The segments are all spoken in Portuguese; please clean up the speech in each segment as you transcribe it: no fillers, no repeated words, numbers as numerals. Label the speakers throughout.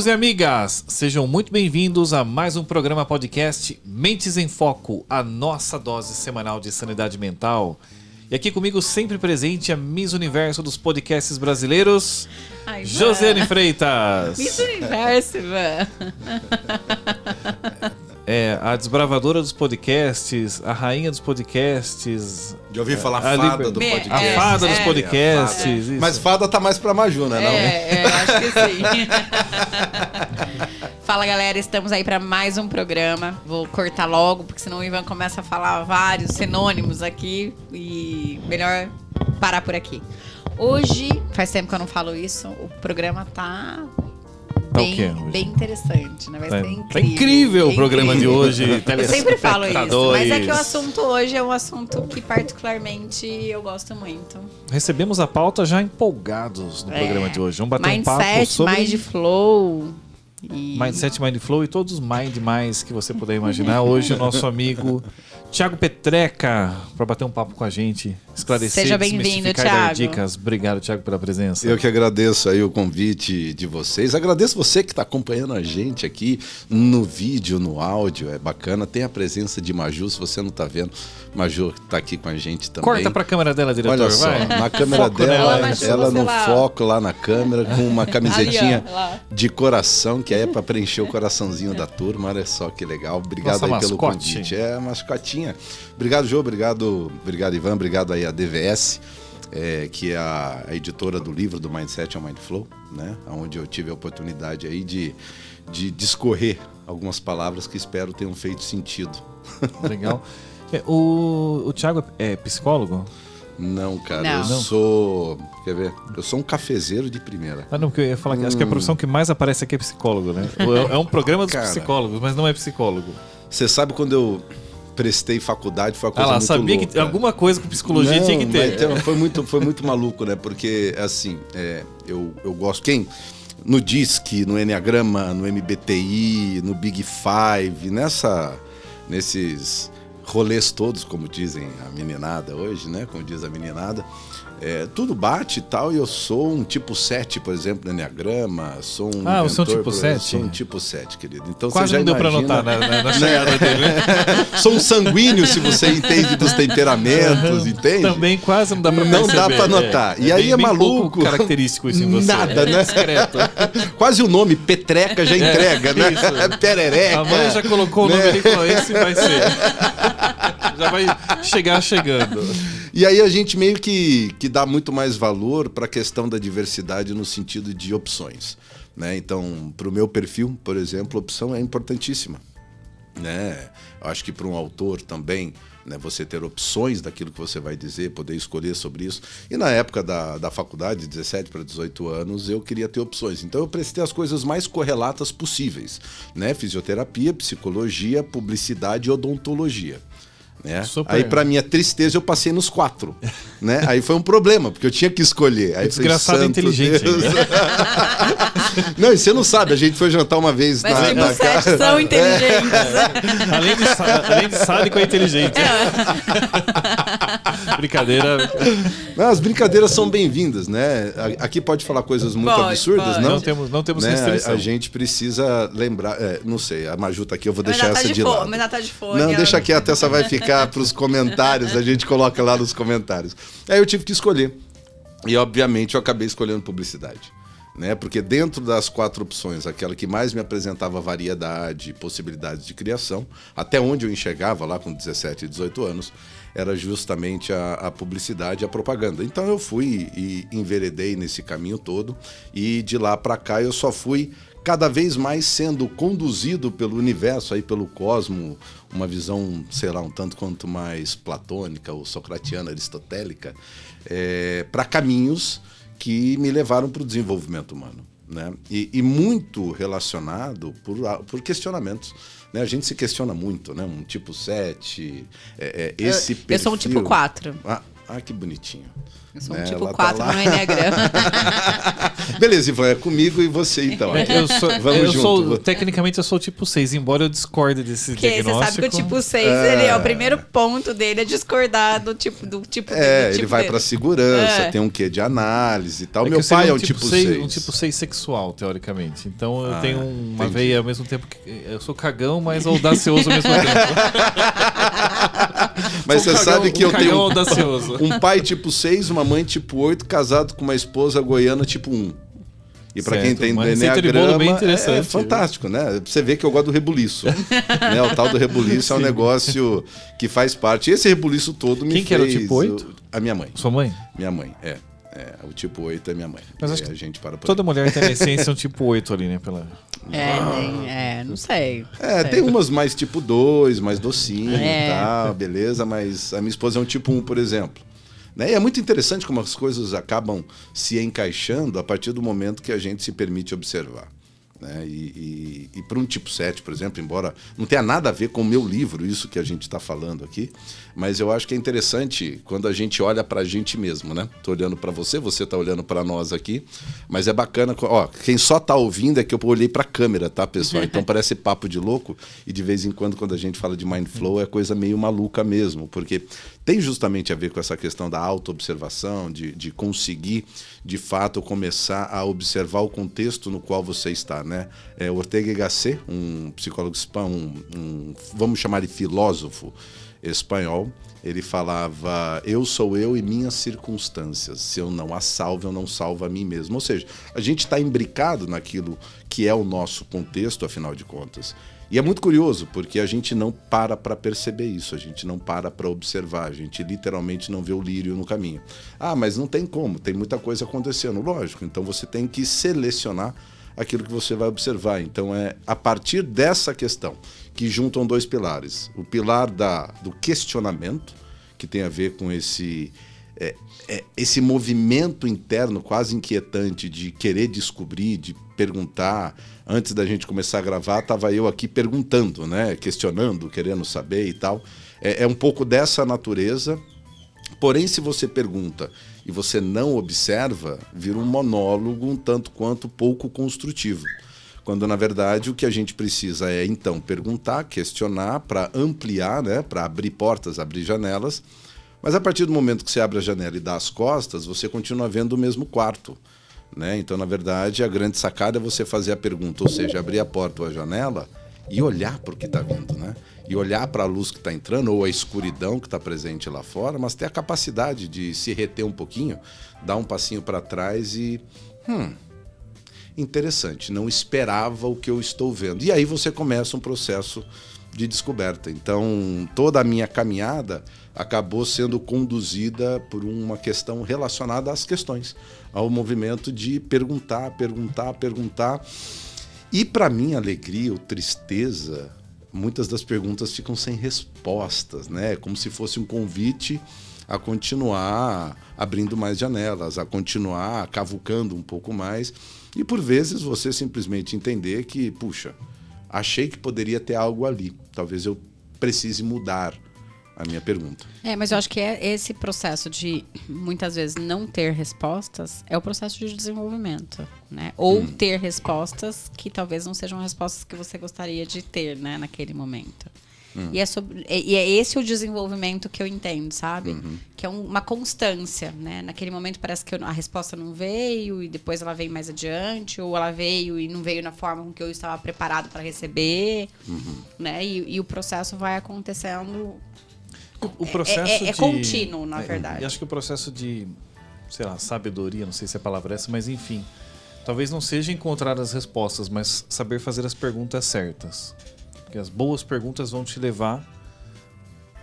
Speaker 1: e amigas, sejam muito bem-vindos a mais um programa podcast Mentes em Foco, a nossa dose semanal de sanidade mental. E aqui comigo sempre presente a Miss Universo dos podcasts brasileiros, Josiane Freitas.
Speaker 2: Miss Universo, mano.
Speaker 1: É, a desbravadora dos podcasts, a rainha dos podcasts.
Speaker 3: Já ouvi falar fada do podcast.
Speaker 1: A fada dos podcasts.
Speaker 3: Fada. Mas fada tá mais pra Maju, né?
Speaker 2: Acho que sim. Fala, galera, estamos aí para mais um programa. Vou cortar logo, porque senão o Ivan começa a falar vários sinônimos aqui e melhor parar por aqui. Hoje, faz tempo que eu não falo isso, o programa tá bem interessante, né? Vai ser incrível.
Speaker 1: Tá incrível o programa de hoje.
Speaker 2: Eu sempre falo isso, mas é que o assunto hoje é um assunto que particularmente eu gosto muito.
Speaker 1: Recebemos a pauta já empolgados no programa de hoje. Vamos bater um papo sobre...
Speaker 2: Mindset, Flow...
Speaker 1: Mindset, Mind Flow e todos os Mind mais que você puder imaginar. Hoje o nosso amigo Thiago Petreca para bater um papo com a gente, esclarecer,
Speaker 2: seja bem-vindo, Thiago.
Speaker 1: Dar dicas. Obrigado, Thiago, pela presença.
Speaker 3: Eu que agradeço aí o convite de vocês. Agradeço você que está acompanhando a gente aqui no vídeo, no áudio. É bacana. Tem a presença de Maju, se você não está vendo. Maju está aqui com a gente também.
Speaker 1: Corta para a câmera dela, diretor.
Speaker 3: Olha só,
Speaker 1: vai.
Speaker 3: Na câmera foco dela, ela no foco lá na câmera, com uma camisetinha de coração, que aí é para preencher o coraçãozinho da turma. Olha só que legal. Obrigado aí pelo convite. É a mascotinha. Obrigado, Jô. Obrigado, Ivan. Obrigado aí a DVS, que é a editora do livro do Mindset and Mind Flow, né? Onde eu tive a oportunidade aí de discorrer algumas palavras que espero tenham feito sentido.
Speaker 1: Legal. O Thiago é psicólogo?
Speaker 3: Não, cara, eu sou... Quer ver? Eu sou um cafezeiro de primeira.
Speaker 1: Ah, não, porque eu ia falar que acho que a profissão que mais aparece aqui é psicólogo, né? É um programa dos psicólogos, mas não é psicólogo.
Speaker 3: Você sabe, quando eu prestei faculdade, foi uma coisa muito
Speaker 1: sabia
Speaker 3: louca.
Speaker 1: Que alguma coisa com psicologia tinha que ter.
Speaker 3: Foi muito maluco, né? Porque, assim, eu gosto... No DISC, no Enneagrama, no MBTI, no Big Five, nesses... rolês todos, como dizem a meninada hoje, né? Como diz a meninada. Tudo bate e tal, e eu sou um tipo 7, por exemplo, no Enneagrama. Sou um inventor,
Speaker 1: eu sou um tipo 7?
Speaker 3: Sou um tipo 7, querido. Então,
Speaker 1: quase
Speaker 3: você já
Speaker 1: não deu
Speaker 3: imagina...
Speaker 1: pra notar na chegada dele, né?
Speaker 3: Sou um sanguíneo, se você entende dos temperamentos, entende?
Speaker 1: Também quase não dá pra perceber.
Speaker 3: Não dá pra notar. E aí
Speaker 1: bem
Speaker 3: maluco.
Speaker 1: Pouco característico isso em você.
Speaker 3: Nada, né?
Speaker 1: Discreto.
Speaker 3: Quase o nome, Petreca, já entrega, né? Perereca.
Speaker 1: A mãe já colocou o nome ali e falou, esse vai ser. Já vai chegar chegando.
Speaker 3: E aí a gente meio que dá muito mais valor para a questão da diversidade no sentido de opções, né? Então, para o meu perfil, por exemplo, opção é importantíssima, né? Eu acho que para um autor também, né, você ter opções daquilo que você vai dizer, poder escolher sobre isso. E na época da faculdade, de 17 para 18 anos, eu queria ter opções. Então eu prestei as coisas mais correlatas possíveis, né? Fisioterapia, psicologia, publicidade e odontologia. Né? Aí, para minha tristeza, eu passei nos 4, né? Aí foi um problema, porque eu tinha que escolher. Aí
Speaker 1: desgraçado inteligente.
Speaker 3: Não, e você não sabe, a gente foi jantar uma vez
Speaker 2: na casa. São inteligentes.
Speaker 1: Além de sádico, é inteligente. Brincadeira.
Speaker 3: As brincadeiras são bem-vindas, né? Aqui pode falar coisas muito absurdas,
Speaker 1: não? Não temos
Speaker 3: né?
Speaker 1: restrição.
Speaker 3: A gente precisa lembrar... não sei, a Maju tá aqui, eu vou deixar essa de lado.
Speaker 2: Mas ela tá de fone.
Speaker 3: Não, deixa quieto, essa vai ficar para os comentários, a gente coloca lá nos comentários. Aí eu tive que escolher. E, obviamente, eu acabei escolhendo publicidade, né? Porque dentro das 4 opções, aquela que mais me apresentava variedade, possibilidades de criação, até onde eu enxergava lá com 17 e 18 anos, era justamente a publicidade e a propaganda. Então eu fui e enveredei nesse caminho todo, e de lá para cá eu só fui cada vez mais sendo conduzido pelo universo, aí pelo cosmo, uma visão, sei lá, um tanto quanto mais platônica ou socratiana, aristotélica, para caminhos que me levaram para o desenvolvimento humano, né? E muito relacionado por questionamentos, né? A gente se questiona muito, né? Um tipo 7, esse perfil...
Speaker 2: Eu sou um tipo 4.
Speaker 3: Ah, que bonitinho.
Speaker 2: Eu sou um
Speaker 3: Né,
Speaker 2: tipo
Speaker 3: ela
Speaker 2: 4
Speaker 3: tá lá.
Speaker 2: no Enneagrama.
Speaker 3: Beleza, Ivan, é comigo e você então. Vamos junto.
Speaker 1: Tecnicamente eu sou tipo 6, embora eu discorde desse
Speaker 2: Porque você
Speaker 1: diagnóstico.
Speaker 2: sabe que o tipo 6, ele é o primeiro ponto dele é discordar do tipo
Speaker 3: Ele vai pra segurança, tem um quê de análise e tal. Meu
Speaker 1: que eu
Speaker 3: pai é
Speaker 1: um
Speaker 3: um tipo 6.
Speaker 1: Um tipo 6 sexual, teoricamente. Então eu tenho uma
Speaker 3: entendi.
Speaker 1: veia ao mesmo tempo que... Eu sou cagão, mas audacioso ao mesmo tempo.
Speaker 3: Mas você sabe que eu tenho
Speaker 1: audacioso.
Speaker 3: um pai tipo 6, uma mãe tipo 8, casado com uma esposa goiana tipo 1. E pra quem tem do Enneagrama,
Speaker 1: bem interessante,
Speaker 3: é fantástico, né? Você vê que eu gosto do rebuliço. Né? O tal do rebuliço é um negócio que faz parte. Esse rebuliço todo me fez...
Speaker 1: Quem que era o tipo 8?
Speaker 3: A minha mãe.
Speaker 1: Sua mãe?
Speaker 3: Minha mãe, o tipo 8 é minha mãe.
Speaker 1: Mas acho que
Speaker 3: a gente para por
Speaker 1: toda
Speaker 3: aí.
Speaker 1: mulher tem na essência um tipo 8 ali, né?
Speaker 2: Não sei.
Speaker 3: Tem umas mais tipo 2, mais docinho
Speaker 2: É.
Speaker 3: e tal, beleza, mas a minha esposa é um tipo 1, por exemplo. Né? E é muito interessante como as coisas acabam se encaixando a partir do momento que a gente se permite observar. Né? E para um tipo 7, por exemplo, embora não tenha nada a ver com o meu livro, isso que a gente está falando aqui, mas eu acho que é interessante quando a gente olha para a gente mesmo, né? Tô olhando para você está olhando para nós aqui, mas é bacana, ó, quem só tá ouvindo é que eu olhei para a câmera, tá, pessoal? Então parece papo de louco e de vez em quando a gente fala de Mind Flow é coisa meio maluca mesmo, porque tem justamente a ver com essa questão da autoobservação, de conseguir, de fato, começar a observar o contexto no qual você está, né? Ortega y Gasset, um psicólogo espanhol, vamos chamar de filósofo espanhol, ele falava: eu sou eu e minhas circunstâncias. Se eu não as salvo, eu não salvo a mim mesmo. Ou seja, a gente está imbricado naquilo que é o nosso contexto, afinal de contas. E é muito curioso, porque a gente não para perceber isso, a gente não para observar, a gente literalmente não vê o lírio no caminho. Ah, mas não tem como, tem muita coisa acontecendo, lógico. Então você tem que selecionar aquilo que você vai observar. Então é a partir dessa questão que juntam dois pilares. O pilar do questionamento, que tem a ver com esse movimento interno quase inquietante de querer descobrir, de perguntar. Antes da gente começar a gravar, estava eu aqui perguntando, né? Questionando, querendo saber e tal. É um pouco dessa natureza. Porém, se você pergunta e você não observa, vira um monólogo um tanto quanto pouco construtivo. Quando, na verdade, o que a gente precisa é, então, perguntar, questionar, para ampliar, né? Para abrir portas, abrir janelas. Mas a partir do momento que você abre a janela e dá as costas, você continua vendo o mesmo quarto. Né? Então, na verdade, a grande sacada é você fazer a pergunta, ou seja, abrir a porta ou a janela e olhar para o que está vindo, né? E olhar para a luz que está entrando ou a escuridão que está presente lá fora, mas ter a capacidade de se reter um pouquinho, dar um passinho para trás e... interessante, não esperava o que eu estou vendo. E aí você começa um processo de descoberta. Então, toda a minha caminhada acabou sendo conduzida por uma questão relacionada às questões, ao movimento de perguntar. E para minha alegria ou tristeza, muitas das perguntas ficam sem respostas, né? Como se fosse um convite a continuar abrindo mais janelas, a continuar cavucando um pouco mais. E por vezes você simplesmente entender que, puxa, achei que poderia ter algo ali. Talvez eu precise mudar a minha pergunta.
Speaker 2: Mas eu acho que esse processo de, muitas vezes, não ter respostas é o processo de desenvolvimento, né? Ou ter respostas que talvez não sejam respostas que você gostaria de ter, né, naquele momento. E é esse o desenvolvimento que eu entendo, sabe? Que é uma constância, né? Naquele momento parece que a resposta não veio e depois ela veio mais adiante, ou ela veio e não veio na forma com que eu estava preparado para receber, né? E o processo vai acontecendo...
Speaker 1: O processo
Speaker 2: é contínuo, na verdade.
Speaker 1: E acho que o processo de, sei lá, sabedoria, não sei se a palavra é essa, mas enfim, talvez não seja encontrar as respostas, mas saber fazer as perguntas certas. Porque as boas perguntas vão te levar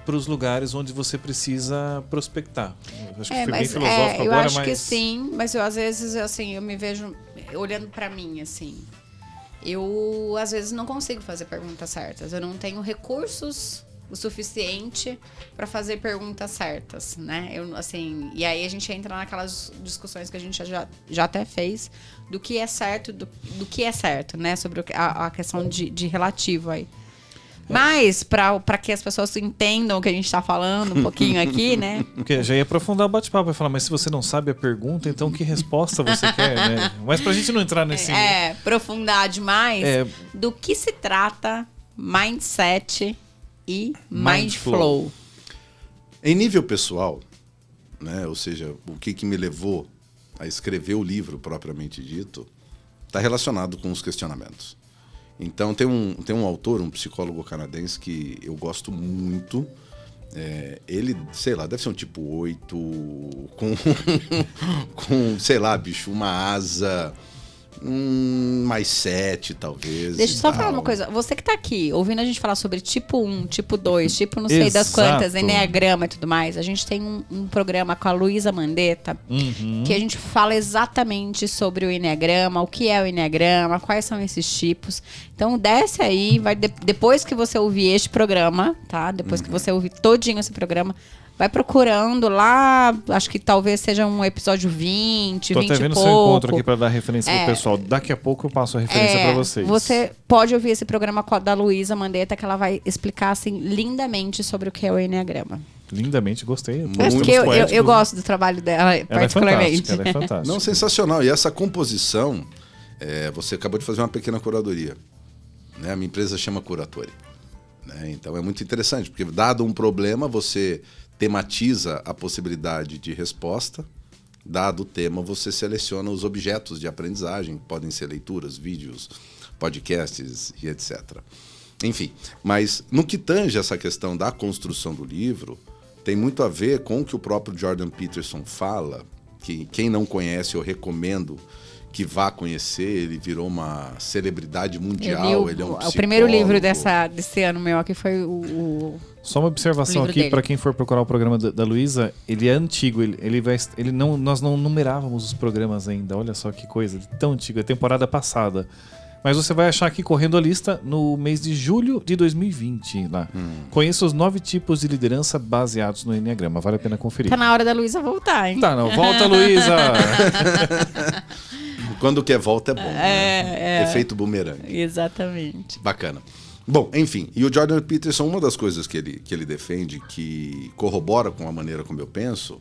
Speaker 1: para os lugares onde você precisa prospectar. Eu acho que foi bem filosófico
Speaker 2: eu
Speaker 1: agora,
Speaker 2: acho
Speaker 1: mas...
Speaker 2: que sim, mas eu às vezes, assim, eu me vejo olhando para mim, assim. Eu, às vezes, não consigo fazer perguntas certas. Eu não tenho recursos o suficiente para fazer perguntas certas, né? Assim, e aí a gente entra naquelas discussões que a gente já até fez do que é certo, do que é certo, né? Sobre a questão de relativo aí. Mas, para que as pessoas entendam o que a gente tá falando um pouquinho aqui, né?
Speaker 1: Porque já ia aprofundar o bate-papo, ia falar, mas se você não sabe a pergunta, então que resposta você quer, né? Mas pra gente não entrar nesse...
Speaker 2: aprofundar demais do que se trata mindset e Mindflow.
Speaker 3: Em nível pessoal, né? Ou seja, o que me levou a escrever o livro propriamente dito, está relacionado com os questionamentos. Então, tem um autor, um psicólogo canadense que eu gosto muito. Ele, sei lá, deve ser um tipo 8, com sei lá, bicho, uma asa, mais 7, talvez.
Speaker 2: Deixa eu só falar uma coisa. Você que tá aqui, ouvindo a gente falar sobre tipo 1, tipo 2, tipo não sei das quantas, Enneagrama e tudo mais, a gente tem um programa com a Luísa Mandetta, que a gente fala exatamente sobre o Enneagrama, o que é o Enneagrama, quais são esses tipos. Então desce aí, depois que você ouvir este programa, tá? Depois que você ouvir todinho esse programa, vai procurando lá, acho que talvez seja um episódio 20, 20 e pouco. Tô até vendo seu encontro
Speaker 1: aqui para dar referência pro pessoal. Daqui a pouco eu passo a referência para vocês.
Speaker 2: Você pode ouvir esse programa da Luísa Mandetta, que ela vai explicar assim lindamente sobre o que é o Enneagrama.
Speaker 1: Lindamente, gostei.
Speaker 2: Porque eu gosto do trabalho dela, particularmente.
Speaker 1: Ela é fantástica.
Speaker 3: Não, sensacional. E essa composição, você acabou de fazer uma pequena curadoria. Né? A minha empresa chama Curatori. Né? Então é muito interessante, porque dado um problema, você tematiza a possibilidade de resposta. Dado o tema, você seleciona os objetos de aprendizagem, podem ser leituras, vídeos, podcasts e etc. Enfim, mas no que tange essa questão da construção do livro, tem muito a ver com o que o próprio Jordan Peterson fala, que quem não conhece eu recomendo que vá conhecer. Ele virou uma celebridade mundial. Ele é um psicólogo. O primeiro livro
Speaker 2: desse ano meu aqui foi
Speaker 1: Só uma observação aqui para quem for procurar o programa da Luísa, ele é antigo, nós não numerávamos os programas ainda, olha só que coisa, tão antigo, é temporada passada. Mas você vai achar aqui correndo a lista no mês de julho de 2020 lá. Conheça os 9 tipos de liderança baseados no Enneagrama, vale a pena conferir.
Speaker 2: Tá na hora da Luísa voltar, hein?
Speaker 1: Tá, não, volta Luísa!
Speaker 3: Quando quer volta é bom, né? Efeito bumerangue.
Speaker 2: Exatamente.
Speaker 3: Bacana. Bom, enfim, e o Jordan Peterson, uma das coisas que ele defende, que corrobora com a maneira como eu penso,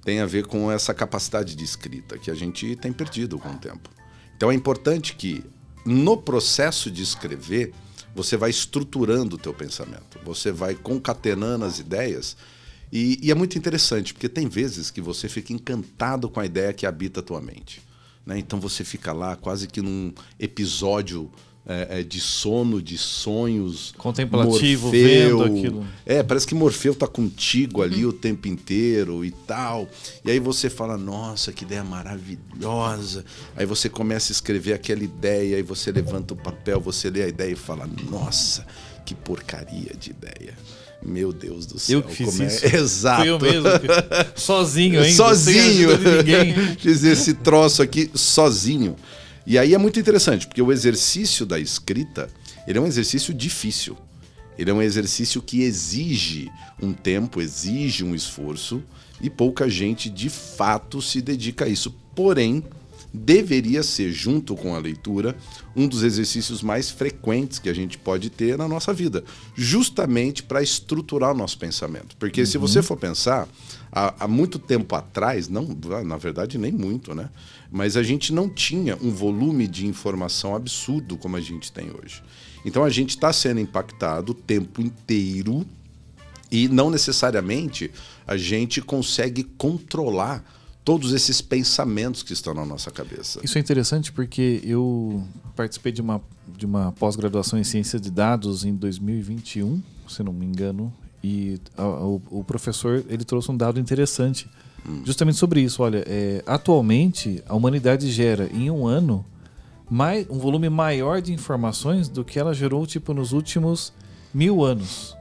Speaker 3: tem a ver com essa capacidade de escrita que a gente tem perdido com o tempo. Então é importante que, no processo de escrever, você vai estruturando o teu pensamento, você vai concatenando as ideias, e é muito interessante, porque tem vezes que você fica encantado com a ideia que habita a tua mente. Né? Então você fica lá quase que num episódio de sono, de sonhos.
Speaker 1: Contemplativo,
Speaker 3: Morfeu,
Speaker 1: vendo aquilo.
Speaker 3: Parece que Morfeu tá contigo ali o tempo inteiro e tal. E aí você fala, nossa, que ideia maravilhosa. Aí você começa a escrever aquela ideia, aí você levanta o papel, você lê a ideia e fala, nossa, que porcaria de ideia. Meu Deus do céu.
Speaker 1: Eu que fiz isso.
Speaker 3: Exato.
Speaker 1: Fui eu mesmo. Sozinho ainda.
Speaker 3: Sozinho.
Speaker 1: Sem ajuda de ninguém.
Speaker 3: Fiz esse troço aqui sozinho. E aí é muito interessante, porque o exercício da escrita, ele é um exercício difícil. Ele é um exercício que exige um tempo, exige um esforço, e pouca gente, de fato, se dedica a isso. Porém, deveria ser, junto com a leitura, um dos exercícios mais frequentes que a gente pode ter na nossa vida, justamente para estruturar o nosso pensamento. Porque se você for pensar, há muito tempo atrás, não, na verdade nem muito, né? Mas a gente não tinha um volume de informação absurdo como a gente tem hoje. Então a gente está sendo impactado o tempo inteiro e não necessariamente a gente consegue controlar todos esses pensamentos que estão na nossa cabeça.
Speaker 1: Isso é interessante porque eu participei de uma pós-graduação em ciência de dados em 2021, se não me engano, e o professor ele trouxe um dado interessante justamente sobre isso. Olha, atualmente a humanidade gera em um ano um volume maior de informações do que ela gerou nos últimos 1000 anos.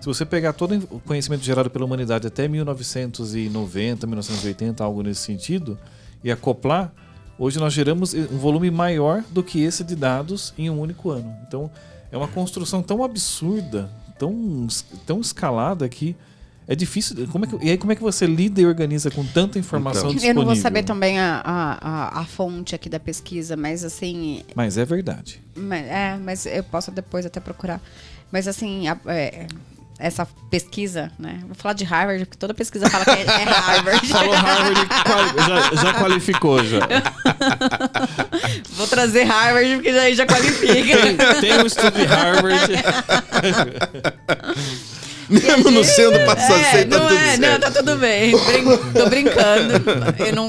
Speaker 1: Se você pegar todo o conhecimento gerado pela humanidade até 1990, 1980, algo nesse sentido, e acoplar, hoje nós geramos um volume maior do que esse de dados em um único ano. Então, é uma construção tão absurda, tão escalada que é difícil. E aí, como é que você lida e organiza com tanta informação disponível?
Speaker 2: Eu não vou saber também a fonte aqui da pesquisa, mas assim...
Speaker 1: Mas é verdade.
Speaker 2: Mas eu posso depois até procurar. Mas assim, essa pesquisa, né? Vou falar de Harvard, porque toda pesquisa fala que é Harvard.
Speaker 1: Falou Harvard, já qualificou já.
Speaker 2: Vou trazer Harvard, porque aí já qualifica.
Speaker 1: Tem um estudo de Harvard.
Speaker 3: Mesmo não sendo passaceiro, tá tudo certo.
Speaker 2: Não, tá tudo bem. Tô brincando.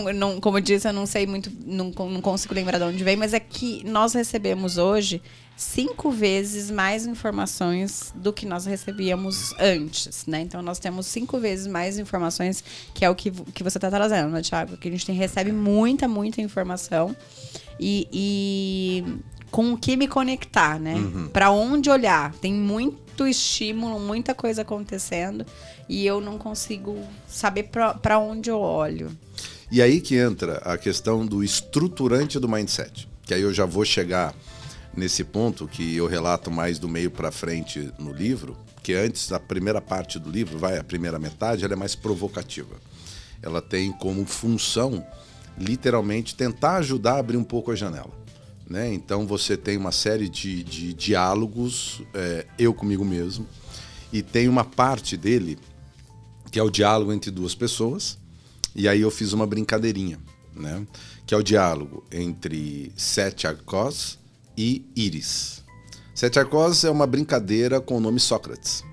Speaker 2: Eu não, como eu disse, eu não sei muito, não consigo lembrar de onde vem, mas é que nós recebemos hoje 5 vezes mais informações do que nós recebíamos antes, né? Então, nós temos 5 vezes mais informações, que é o que você tá trazendo, né, Thiago? Que a gente recebe muita informação e com o que me conectar, né? Pra onde olhar. Tem muito estímulo, muita coisa acontecendo e eu não consigo saber pra onde eu olho.
Speaker 3: E aí que entra a questão do estruturante do mindset, que aí eu já vou chegar nesse ponto que eu relato mais do meio para frente no livro, que antes, a primeira parte do livro, a primeira metade, ela é mais provocativa. Ela tem como função, literalmente, tentar ajudar a abrir um pouco a janela, né? Então você tem uma série de diálogos, eu comigo mesmo, e tem uma parte dele que é o diálogo entre duas pessoas, e aí eu fiz uma brincadeirinha, né? Que é o diálogo entre Seth Arcos e Iris. Seth Arcos é uma brincadeira com o nome Sócrates,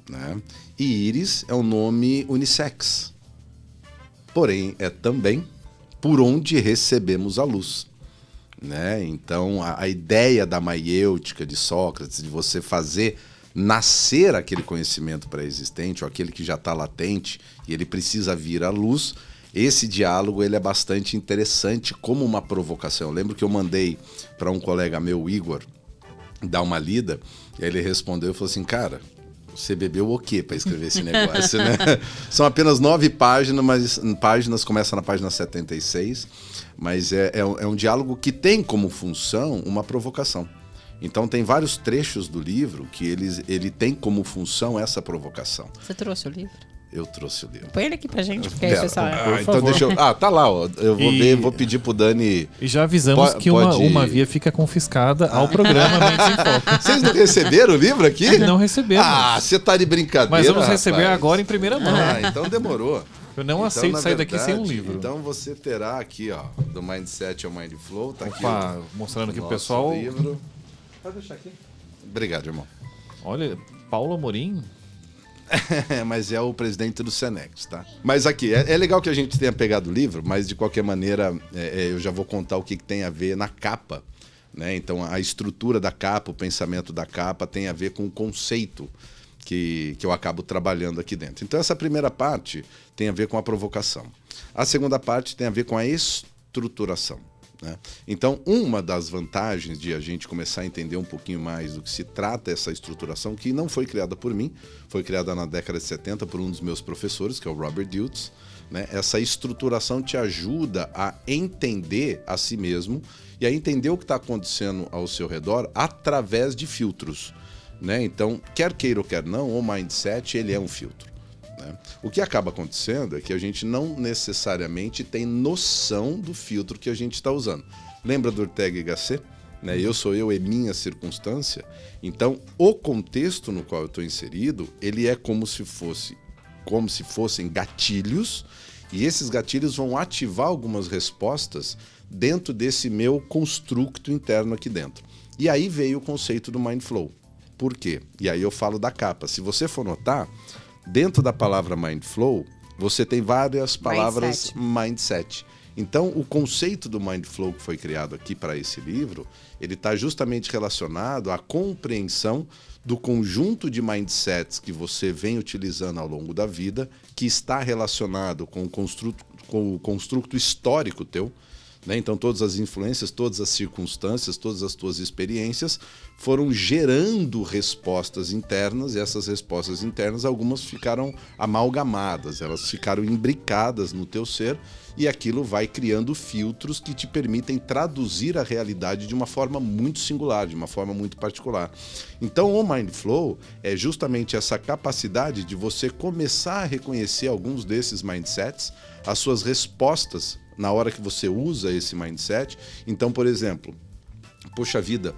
Speaker 3: né? E Iris é um nome unissex. Porém, é também por onde recebemos a luz, né? Então, a ideia da maiêutica de Sócrates, de você fazer nascer aquele conhecimento pré-existente, ou aquele que já está latente, e ele precisa vir à luz. Esse diálogo ele é bastante interessante como uma provocação. Eu lembro que eu mandei para um colega meu, Igor, dar uma lida, e aí ele respondeu e falou assim, cara, você bebeu o quê para escrever esse negócio, né? São apenas 9 páginas, mas páginas começa na página 76, mas é um diálogo que tem como função uma provocação. Então tem vários trechos do livro que ele tem como função essa provocação.
Speaker 2: Você trouxe o livro?
Speaker 3: Eu trouxe o livro.
Speaker 2: Põe ele aqui pra gente, porque aí pessoal...
Speaker 3: então deixa eu... tá lá, ó. Eu vou ver, vou pedir pro Dani...
Speaker 1: E já avisamos que uma via fica confiscada ao programa Mentes em Foco.
Speaker 3: Vocês não receberam o livro aqui?
Speaker 1: Não recebemos.
Speaker 3: Você tá de brincadeira,
Speaker 1: mas vamos receber agora em primeira mão.
Speaker 3: Então demorou.
Speaker 1: Eu não aceito sair daqui sem um livro.
Speaker 3: Então você terá aqui, ó, do Mindset ao Mindflow. Tá aqui.
Speaker 1: Mostrando aqui pro pessoal.
Speaker 3: Livro. Pode deixar aqui. Obrigado, irmão.
Speaker 1: Olha, Paulo Amorim...
Speaker 3: mas é o presidente do Senex, tá? Mas aqui, é legal que a gente tenha pegado o livro, mas de qualquer maneira eu já vou contar o que tem a ver na capa, né? Então a estrutura da capa, o pensamento da capa tem a ver com o conceito que eu acabo trabalhando aqui dentro. Então essa primeira parte tem a ver com a provocação. A segunda parte tem a ver com a estruturação, né? Então, uma das vantagens de a gente começar a entender um pouquinho mais do que se trata essa estruturação, que não foi criada por mim, foi criada na década de 70 por um dos meus professores, que é o Robert Dilts, né? Essa estruturação te ajuda a entender a si mesmo e a entender o que está acontecendo ao seu redor através de filtros, né? Então, quer queira ou quer não, o mindset ele é um filtro, né? O que acaba acontecendo é que a gente não necessariamente tem noção do filtro que a gente está usando. Lembra do Ortega y Gasset? Né? Eu sou eu e minha circunstância. Então, o contexto no qual eu estou inserido, ele é como se fossem gatilhos, e esses gatilhos vão ativar algumas respostas dentro desse meu construto interno aqui dentro. E aí veio o conceito do Mindflow. Por quê? E aí eu falo da capa. Se você for notar, dentro da palavra Mindflow, você tem várias palavras mindset. Então, o conceito do Mindflow que foi criado aqui para esse livro, ele está justamente relacionado à compreensão do conjunto de mindsets que você vem utilizando ao longo da vida, que está relacionado com o construto histórico teu, né? Então, todas as influências, todas as circunstâncias, todas as tuas experiências foram gerando respostas internas, e essas respostas internas, algumas ficaram amalgamadas, elas ficaram imbricadas no teu ser, e aquilo vai criando filtros que te permitem traduzir a realidade de uma forma muito singular, de uma forma muito particular. Então, o Mindflow é justamente essa capacidade de você começar a reconhecer alguns desses mindsets, as suas respostas na hora que você usa esse mindset. Então, por exemplo, poxa vida,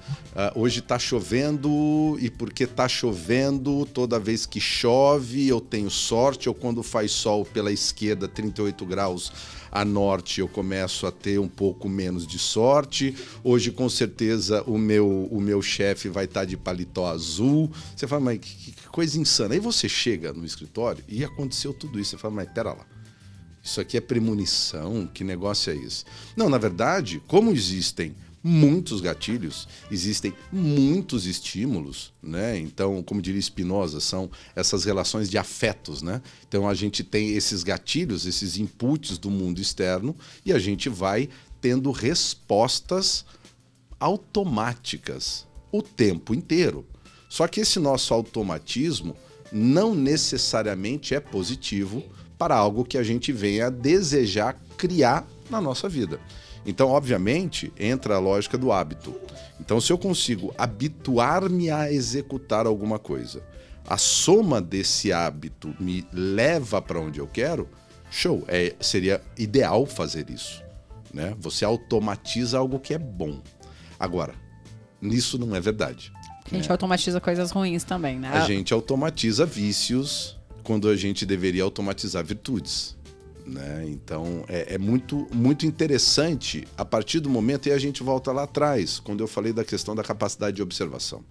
Speaker 3: hoje tá chovendo e porque tá chovendo, toda vez que chove eu tenho sorte, ou quando faz sol pela esquerda, 38 graus a norte, eu começo a ter um pouco menos de sorte. Hoje, com certeza, o meu chefe vai estar de paletó azul. Você fala, mas que coisa insana. Aí você chega no escritório e aconteceu tudo isso. Você fala, mas pera lá. Isso aqui é premonição? Que negócio é esse? Não, na verdade, como existem muitos gatilhos, existem muitos estímulos, né? Então, como diria Spinoza, são essas relações de afetos, né? Então, a gente tem esses gatilhos, esses inputs do mundo externo e a gente vai tendo respostas automáticas o tempo inteiro. Só que esse nosso automatismo não necessariamente é positivo para algo que a gente venha a desejar criar na nossa vida. Então, obviamente, entra a lógica do hábito. Então, se eu consigo habituar-me a executar alguma coisa, a soma desse hábito me leva para onde eu quero, show, seria ideal fazer isso, né? Você automatiza algo que é bom. Agora, nisso não é verdade.
Speaker 2: A gente automatiza coisas ruins também, né?
Speaker 3: A gente automatiza vícios quando a gente deveria automatizar virtudes. Né? Então, é muito, muito interessante a partir do momento, e a gente volta lá atrás, quando eu falei da questão da capacidade de observação.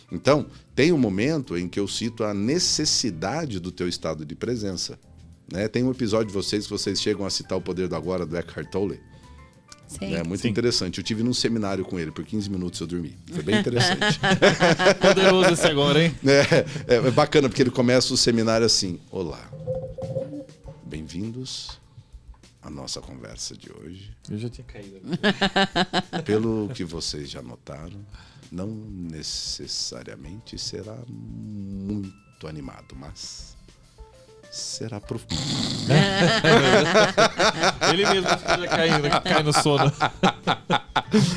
Speaker 3: Então, tem um momento em que eu cito a necessidade do teu estado de presença. Né? Tem um episódio de vocês que vocês chegam a citar o Poder do Agora, do Eckhart Tolle.
Speaker 2: Sim.
Speaker 3: É muito interessante. Eu tive num seminário com ele, por 15 minutos eu dormi. Foi bem interessante.
Speaker 1: Poderoso esse agora, hein?
Speaker 3: É bacana, porque ele começa o seminário assim: olá, bem-vindos à nossa conversa de hoje.
Speaker 1: Eu já tinha caído.
Speaker 3: Pelo que vocês já notaram, não necessariamente será muito animado, mas será profundo.
Speaker 1: Ele mesmo já caindo, cai no sono.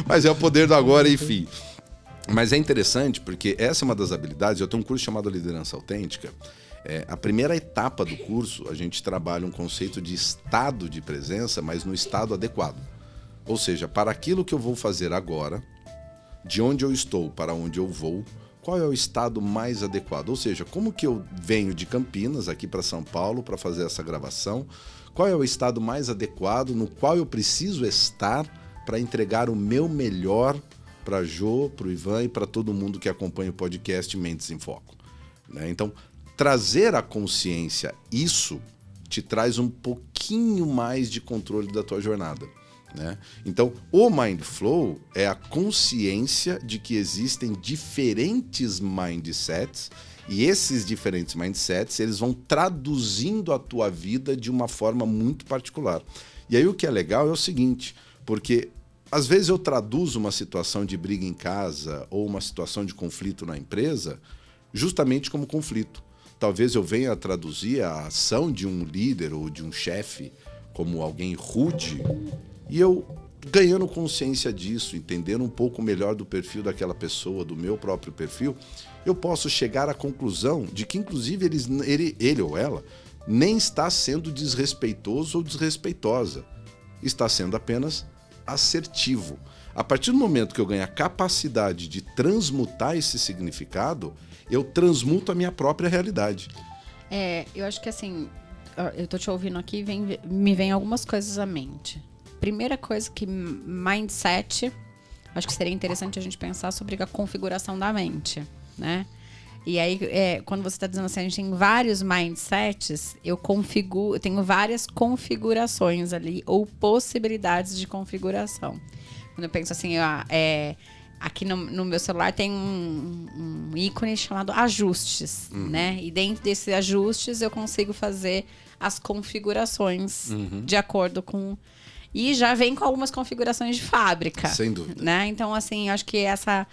Speaker 3: Mas é o poder do agora, enfim. Mas é interessante porque essa é uma das habilidades. Eu tenho um curso chamado Liderança Autêntica. A primeira etapa do curso, a gente trabalha um conceito de estado de presença, mas no estado adequado. Ou seja, para aquilo que eu vou fazer agora, de onde eu estou para onde eu vou, qual é o estado mais adequado? Ou seja, como que eu venho de Campinas aqui para São Paulo para fazer essa gravação? Qual é o estado mais adequado no qual eu preciso estar para entregar o meu melhor para a Jo, para o Ivan e para todo mundo que acompanha o podcast Mentes em Foco? Né? Então, trazer à consciência isso te traz um pouquinho mais de controle da tua jornada. Né? Então, o Mind Flow é a consciência de que existem diferentes mindsets e esses diferentes mindsets eles vão traduzindo a tua vida de uma forma muito particular. E aí o que é legal é o seguinte, porque às vezes eu traduzo uma situação de briga em casa ou uma situação de conflito na empresa justamente como conflito. Talvez eu venha a traduzir a ação de um líder ou de um chefe como alguém rude. E eu, ganhando consciência disso, entendendo um pouco melhor do perfil daquela pessoa, do meu próprio perfil, eu posso chegar à conclusão de que, inclusive, ele ou ela nem está sendo desrespeitoso ou desrespeitosa. Está sendo apenas assertivo. A partir do momento que eu ganho a capacidade de transmutar esse significado, eu transmuto a minha própria realidade.
Speaker 2: Eu acho que assim, eu tô te ouvindo aqui, me vem algumas coisas à mente. Primeira coisa que mindset, acho que seria interessante a gente pensar sobre a configuração da mente, né? E aí, quando você está dizendo assim, a gente tem vários mindsets, eu tenho várias configurações ali, ou possibilidades de configuração. Quando eu penso assim, aqui no meu celular tem um ícone chamado ajustes, né? E dentro desses ajustes eu consigo fazer as configurações de acordo com... E já vem com algumas configurações de fábrica.
Speaker 3: Sem dúvida.
Speaker 2: Né? Então, assim, acho que essa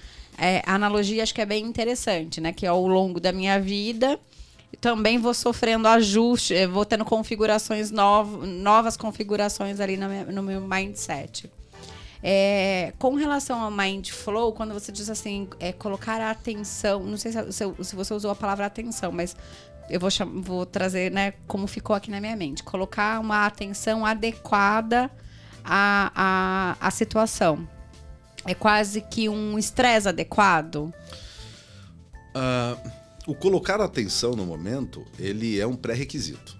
Speaker 2: analogia acho que é bem interessante, né? Que ao longo da minha vida também vou sofrendo ajustes, vou tendo configurações novas configurações ali no meu mindset. Com relação ao Mind Flow, quando você diz assim, colocar a atenção, não sei se você usou a palavra atenção, mas eu vou trazer, né, como ficou aqui na minha mente. Colocar uma atenção adequada à situação. é quase que um estresse adequado?
Speaker 3: O colocar atenção no momento, ele é um pré-requisito.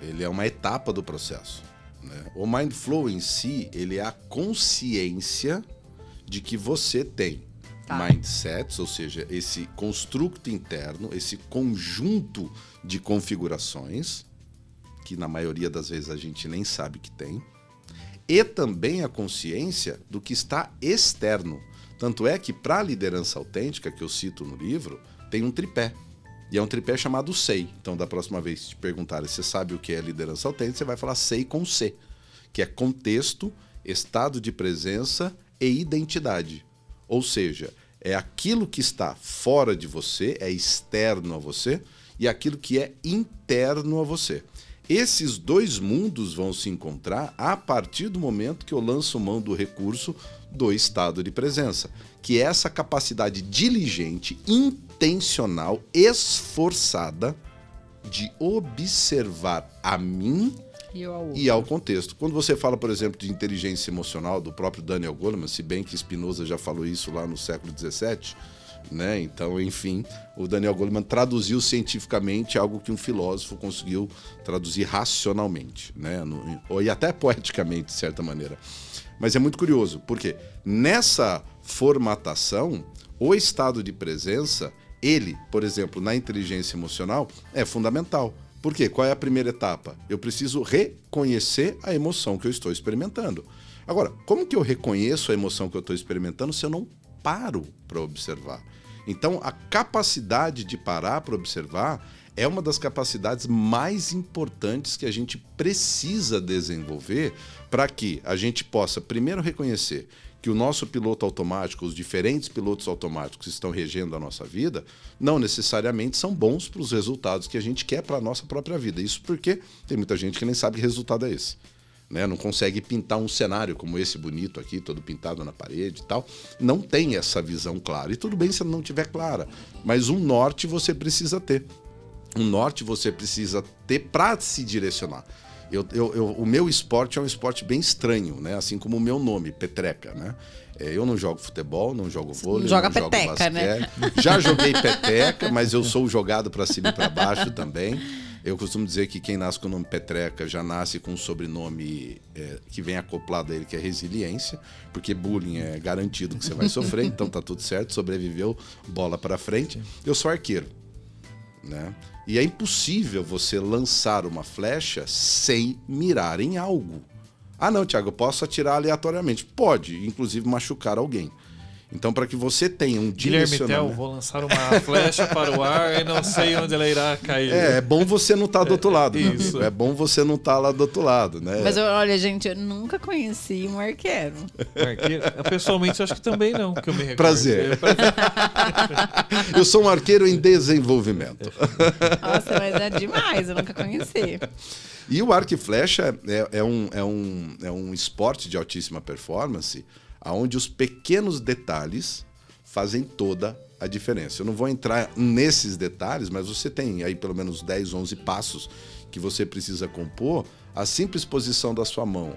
Speaker 3: Ele é uma etapa do processo, né? O Mindflow em si, ele é a consciência de que você tem mindsets, ou seja, esse construto interno, esse conjunto de configurações, que na maioria das vezes a gente nem sabe que tem, e também a consciência do que está externo. Tanto é que para a liderança autêntica, que eu cito no livro, tem um tripé. E é um tripé chamado SEI. Então, da próxima vez que te perguntarem se você sabe o que é liderança autêntica, você vai falar SEI com C, que é contexto, estado de presença e identidade. Ou seja, é aquilo que está fora de você, é externo a você, e aquilo que é interno a você. Esses dois mundos vão se encontrar a partir do momento que eu lanço mão do recurso do estado de presença, que é essa capacidade diligente, intencional, esforçada de observar a mim e ao contexto. Quando você fala, por exemplo, de inteligência emocional do próprio Daniel Goleman, se bem que Spinoza já falou isso lá no século XVII, né? Então, enfim, o Daniel Goleman traduziu cientificamente algo que um filósofo conseguiu traduzir racionalmente, né? E até poeticamente, de certa maneira. Mas é muito curioso, porque nessa formatação, o estado de presença, ele, por exemplo, na inteligência emocional, é fundamental. Por quê? Qual é a primeira etapa? Eu preciso reconhecer a emoção que eu estou experimentando. Agora, como que eu reconheço a emoção que eu estou experimentando se eu não paro para observar? Então, a capacidade de parar para observar é uma das capacidades mais importantes que a gente precisa desenvolver para que a gente possa, primeiro, reconhecer que o nosso piloto automático, os diferentes pilotos automáticos que estão regendo a nossa vida, não necessariamente são bons para os resultados que a gente quer para a nossa própria vida. Isso porque tem muita gente que nem sabe que resultado é esse. Né? Não consegue pintar um cenário como esse bonito aqui, todo pintado na parede e tal. Não tem essa visão clara. E tudo bem se não tiver clara, mas um norte você precisa ter. Um norte você precisa ter para se direcionar. O meu esporte é um esporte bem estranho, né? Assim como o meu nome, Petreca, né? Eu não jogo futebol, não jogo vôlei, não jogo
Speaker 2: peteca,
Speaker 3: basquete.
Speaker 2: Né?
Speaker 3: Já joguei peteca, mas eu sou jogado para cima e para baixo também. Eu costumo dizer que quem nasce com o nome Petreca já nasce com um sobrenome que vem acoplado a ele, que é resiliência, porque bullying é garantido que você vai sofrer, então tá tudo certo, sobreviveu, bola para frente. Eu sou arqueiro, né? E é impossível você lançar uma flecha sem mirar em algo. Ah, não, Thiago, eu posso atirar aleatoriamente. Pode, inclusive machucar alguém. Então, para que você tenha um direcionamento...
Speaker 1: Guilherme Tell, vou lançar uma flecha para o ar e não sei onde ela irá cair.
Speaker 3: É bom você não estar do outro lado.
Speaker 1: Isso.
Speaker 3: É bom você não estar lá do outro lado, né?
Speaker 2: Mas olha, gente, eu nunca conheci um arqueiro.
Speaker 1: Arqueiro? Pessoalmente, eu acho que também não, que eu me recordo.
Speaker 3: Prazer. Eu sou um arqueiro em desenvolvimento.
Speaker 2: Nossa, mas é demais, eu nunca conheci.
Speaker 3: E o arco e flecha é um esporte de altíssima performance, onde os pequenos detalhes fazem toda a diferença. Eu não vou entrar nesses detalhes, mas você tem aí pelo menos 10, 11 passos que você precisa compor. A simples posição da sua mão,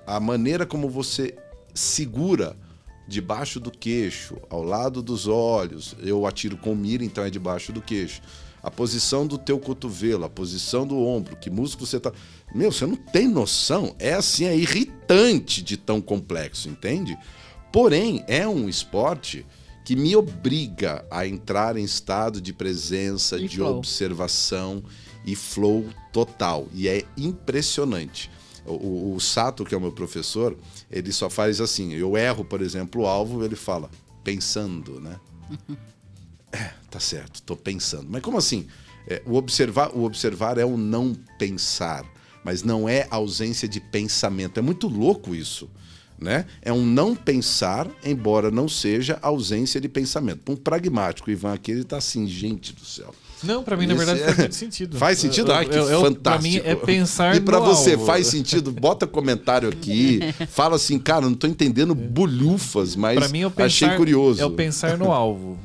Speaker 3: a maneira como você segura debaixo do queixo, ao lado dos olhos. Eu atiro com mira, então é debaixo do queixo. A posição do teu cotovelo, a posição do ombro, que músculo você tá... Meu, você não tem noção. É assim, é irritante de tão complexo, entende? Porém, é um esporte que me obriga a entrar em estado de presença, de observação e flow total. E é impressionante. O Sato, que é o meu professor, ele só faz assim. Eu erro, por exemplo, o alvo, ele fala, pensando, né? Tá certo, tô pensando. Mas como assim? O observar é o não pensar, mas não é ausência de pensamento. É muito louco isso, né? É um não pensar, embora não seja ausência de pensamento. Um pragmático, o Ivan aqui, ele tá assim, gente do céu.
Speaker 1: Não, pra mim, na verdade, faz muito sentido.
Speaker 3: Faz sentido? Ah, que fantástico.
Speaker 1: Pra mim, é pensar
Speaker 3: no E pra você,
Speaker 1: alvo.
Speaker 3: faz sentido? Bota comentário aqui. Fala assim, cara, não tô entendendo bolhufas, mas
Speaker 1: pra mim,
Speaker 3: achei curioso.
Speaker 1: É o pensar no alvo.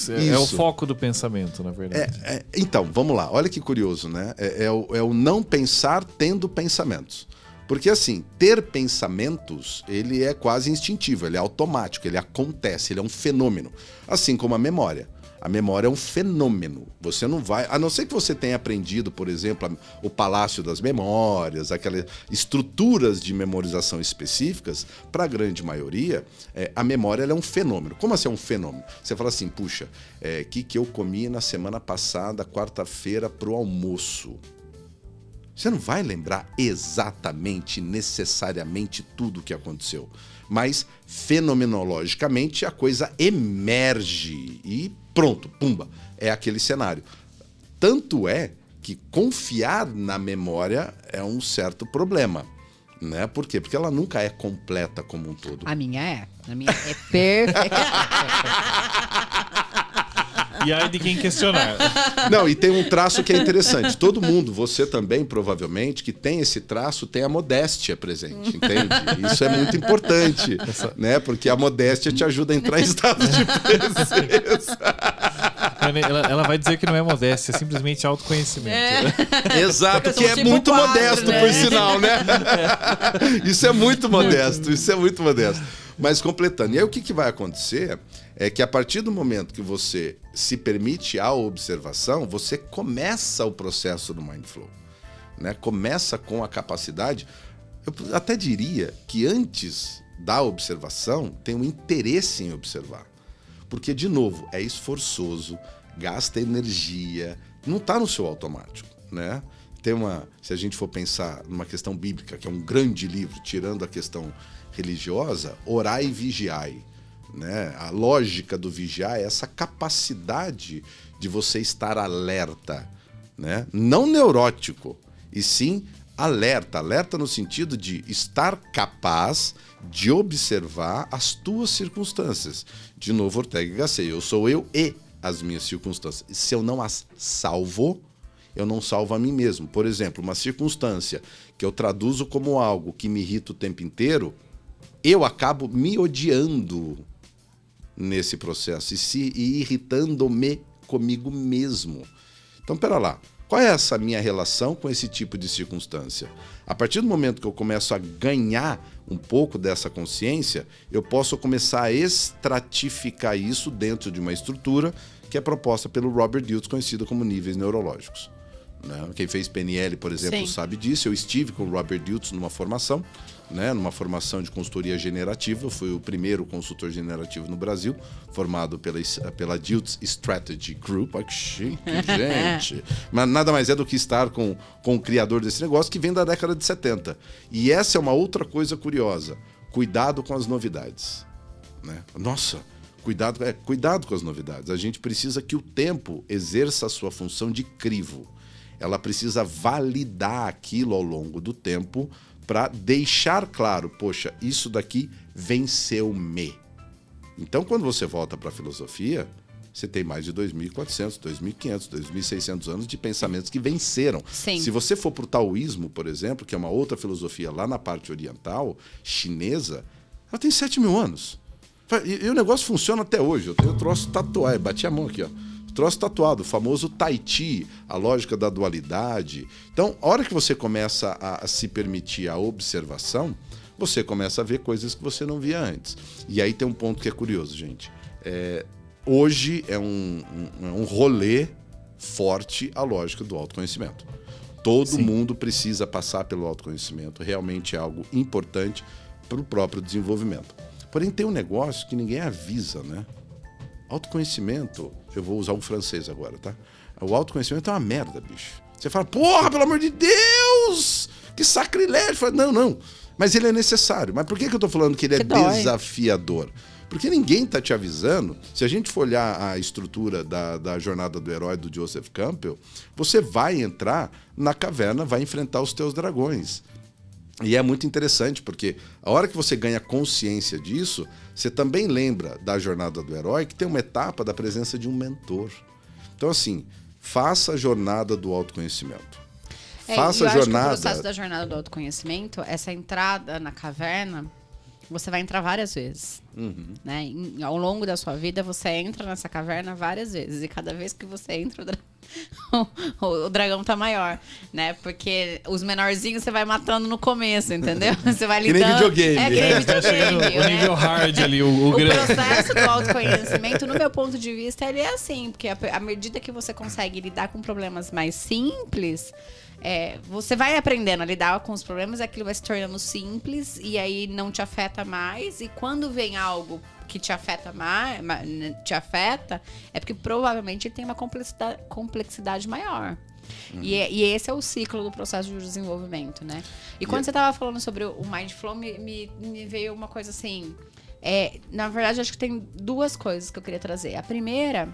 Speaker 1: É o foco do pensamento, na verdade.
Speaker 3: Então, vamos lá. Olha que curioso, né? É o não pensar tendo pensamentos. Porque assim, ter pensamentos, ele é quase instintivo, ele é automático, ele acontece, ele é um fenômeno. Assim como a memória. A memória é um fenômeno. Você não vai... A não ser que você tenha aprendido, por exemplo, o Palácio das Memórias, aquelas estruturas de memorização específicas, para a grande maioria, a memória ela é um fenômeno. Como assim é um fenômeno? Você fala assim, puxa, que eu comi na semana passada, quarta-feira, pro almoço? Você não vai lembrar exatamente, necessariamente tudo o que aconteceu. Mas, fenomenologicamente, a coisa emerge e pronto, pumba, é aquele cenário. Tanto é que confiar na memória é um certo problema. Né? Por quê? Porque ela nunca é completa como um todo.
Speaker 2: A minha é perfeita.
Speaker 1: E aí de quem questionar.
Speaker 3: Não, e tem um traço que é interessante. Todo mundo, você também, provavelmente, que tem esse traço, tem a modéstia presente, entende? Isso é muito importante, né? Porque a modéstia te ajuda a entrar em estado de presença.
Speaker 1: Ela vai dizer que não é modéstia, é simplesmente autoconhecimento.
Speaker 3: Exato, que é
Speaker 2: tipo
Speaker 3: muito
Speaker 2: quadro,
Speaker 3: modesto,
Speaker 2: né?
Speaker 3: por sinal, né? Isso é muito modesto, isso é muito modesto. Mas completando, e aí o que vai acontecer é que a partir do momento que você se permite a observação, você começa o processo do Mindflow, né? Começa com a capacidade, eu até diria que antes da observação tem um interesse em observar. Porque, de novo, é esforçoso, gasta energia, não está no seu automático, né? Se a gente for pensar numa questão bíblica, que é um grande livro, tirando a questão religiosa, orai e vigiai. Né? A lógica do vigiar é essa capacidade de você estar alerta, né? Não neurótico, e sim alerta. Alerta no sentido de estar capaz de observar as tuas circunstâncias. De novo, Ortega y Gasset, eu sou eu e as minhas circunstâncias. Se eu não as salvo, eu não salvo a mim mesmo. Por exemplo, uma circunstância que eu traduzo como algo que me irrita o tempo inteiro, eu acabo me odiando nesse processo e irritando-me comigo mesmo. Então, pera lá. Qual é essa minha relação com esse tipo de circunstância? A partir do momento que eu começo a ganhar um pouco dessa consciência, eu posso começar a estratificar isso dentro de uma estrutura que é proposta pelo Robert Dilts, conhecida como níveis neurológicos. Né? Quem fez PNL, por exemplo,
Speaker 2: Sim.
Speaker 3: sabe disso. Eu estive com o Robert Dilts numa formação, né? Numa formação de consultoria generativa. Eu fui o primeiro consultor generativo no Brasil, formado pela Dilts Strategy Group. Ai, que chique, gente! Mas nada mais é do que estar com o criador desse negócio, que vem da década de 70. E essa é uma outra coisa curiosa. Cuidado com as novidades. Né? Nossa, cuidado com as novidades. A gente precisa que o tempo exerça a sua função de crivo. Ela precisa validar aquilo ao longo do tempo para deixar claro, poxa, isso daqui venceu-me. Então, quando você volta para a filosofia, você tem mais de 2.400, 2.500, 2.600 anos de pensamentos que venceram.
Speaker 2: Sim.
Speaker 3: Se você for para o taoísmo, por exemplo, que é uma outra filosofia lá na parte oriental, chinesa, ela tem 7.000 anos. E o negócio funciona até hoje. Eu tenho um troço tatuado, bati a mão aqui, ó. Troço tatuado, o famoso Tai Chi, a lógica da dualidade. Então, a hora que você começa a se permitir a observação, você começa a ver coisas que você não via antes. E aí tem um ponto que é curioso, gente. Hoje é um rolê forte a lógica do autoconhecimento. Todo mundo precisa passar pelo autoconhecimento. Realmente é algo importante para o próprio desenvolvimento. Porém, tem um negócio que ninguém avisa, né? Autoconhecimento, eu vou usar um francês agora, tá? O autoconhecimento é uma merda, bicho. Você fala, porra, pelo amor de Deus! Que sacrilégio! Fala, não. Mas ele é necessário. Mas por que eu tô falando que ele é desafiador? Porque ninguém tá te avisando. Se a gente for olhar a estrutura da jornada do herói do Joseph Campbell, você vai entrar na caverna, vai enfrentar os teus dragões. E é muito interessante, porque a hora que você ganha consciência disso, você também lembra da jornada do herói, que tem uma etapa da presença de um mentor. Então, assim, faça a jornada do autoconhecimento. Faça a jornada...
Speaker 2: Acho que o processo da jornada do autoconhecimento, essa entrada na caverna, você vai entrar várias vezes. Né? Ao longo da sua vida, você entra nessa caverna várias vezes. E cada vez que você entra, o dragão tá maior, né? Porque os menorzinhos você vai matando no começo, entendeu? Você vai lidando...
Speaker 3: Que nem videogame.
Speaker 2: É, que nem
Speaker 1: Tá chegando
Speaker 2: videogame,
Speaker 1: o nível
Speaker 2: né?
Speaker 1: hard ali, o
Speaker 2: O
Speaker 1: grande.
Speaker 2: processo do autoconhecimento, no meu ponto de vista, ele é assim, porque à medida que você consegue lidar com problemas mais simples, você vai aprendendo a lidar com os problemas, aquilo vai se tornando simples e aí não te afeta mais. E quando vem algo que te afeta mais, é porque provavelmente tem uma complexidade maior. E esse é o ciclo do processo de desenvolvimento, né? E quando você estava falando sobre o Mindflow, me veio uma coisa assim... na verdade, acho que tem duas coisas que eu queria trazer. A primeira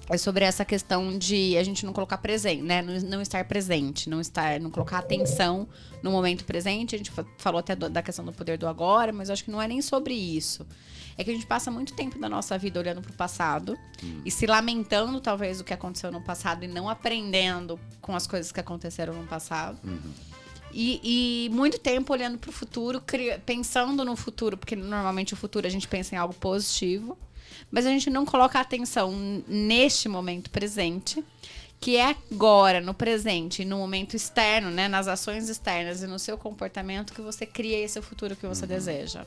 Speaker 2: é sobre essa questão de a gente não colocar presente, né? Não estar presente, não colocar atenção no momento presente. A gente falou até da questão do poder do agora, mas eu acho que não é nem sobre isso. É que a gente passa muito tempo da nossa vida olhando para o passado e se lamentando, talvez, do que aconteceu no passado e não aprendendo com as coisas que aconteceram no passado. E muito tempo olhando para o futuro, pensando no futuro, porque normalmente o futuro a gente pensa em algo positivo, mas a gente não coloca atenção neste momento presente, que é agora, no presente, no momento externo, né, nas ações externas e no seu comportamento, que você cria esse futuro que você deseja.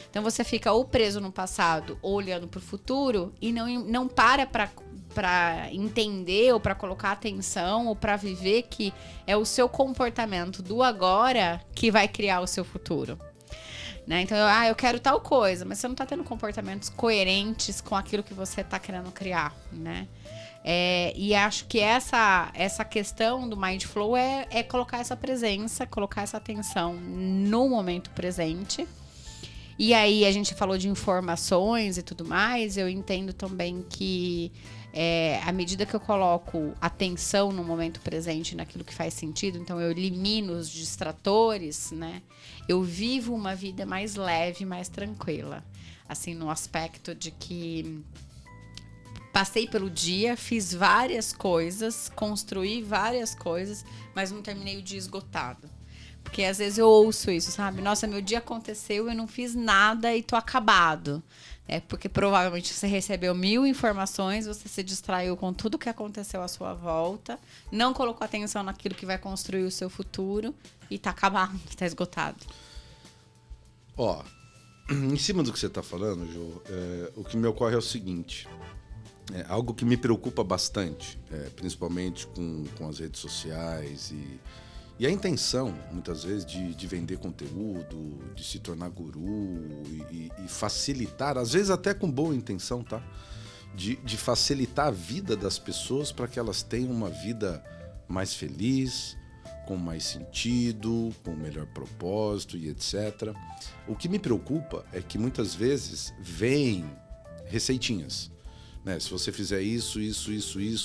Speaker 2: Então você fica ou preso no passado ou olhando para o futuro e não para entender ou para colocar atenção ou para viver que é o seu comportamento do agora que vai criar o seu futuro. Né? Então, eu quero tal coisa, mas você não está tendo comportamentos coerentes com aquilo que você está querendo criar, né? E acho que essa questão do Mindflow é colocar essa presença, colocar essa atenção no momento presente. E aí a gente falou de informações e tudo mais, eu entendo também que à medida que eu coloco atenção no momento presente, naquilo que faz sentido, então eu elimino os distratores, né? Eu vivo uma vida mais leve, mais tranquila. Assim, no aspecto de que passei pelo dia, fiz várias coisas, construí várias coisas, mas não terminei o dia esgotado. Porque às vezes eu ouço isso, sabe? Nossa, meu dia aconteceu, eu não fiz nada e tô acabado. Porque provavelmente você recebeu 1000 informações, você se distraiu com tudo que aconteceu à sua volta, não colocou atenção naquilo que vai construir o seu futuro e tá acabado, tá esgotado.
Speaker 3: Em cima do que você está falando, Jô, o que me ocorre é o seguinte. Algo que me preocupa bastante, principalmente com as redes sociais e a intenção, muitas vezes, de vender conteúdo, de se tornar guru e facilitar, às vezes até com boa intenção, tá? De facilitar a vida das pessoas para que elas tenham uma vida mais feliz, com mais sentido, com melhor propósito e etc. O que me preocupa é que muitas vezes vêm receitinhas. Né? Se você fizer isso,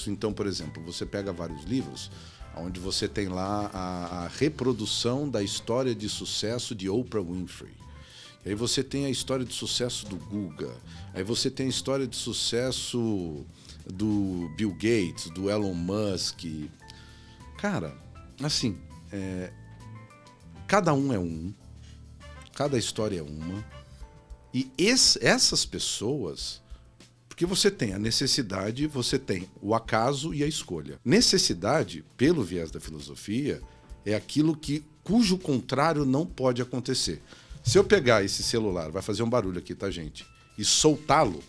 Speaker 3: então, por exemplo, você pega vários livros onde você tem lá a reprodução da história de sucesso de Oprah Winfrey. E aí você tem a história de sucesso do Guga. Aí você tem a história de sucesso do Bill Gates, do Elon Musk. Cara, assim, cada um é um, cada história é uma. E essas pessoas... Porque você tem a necessidade, você tem o acaso e a escolha. Necessidade, pelo viés da filosofia, é aquilo cujo contrário não pode acontecer. Se eu pegar esse celular, vai fazer um barulho aqui, tá, gente? E soltá-lo,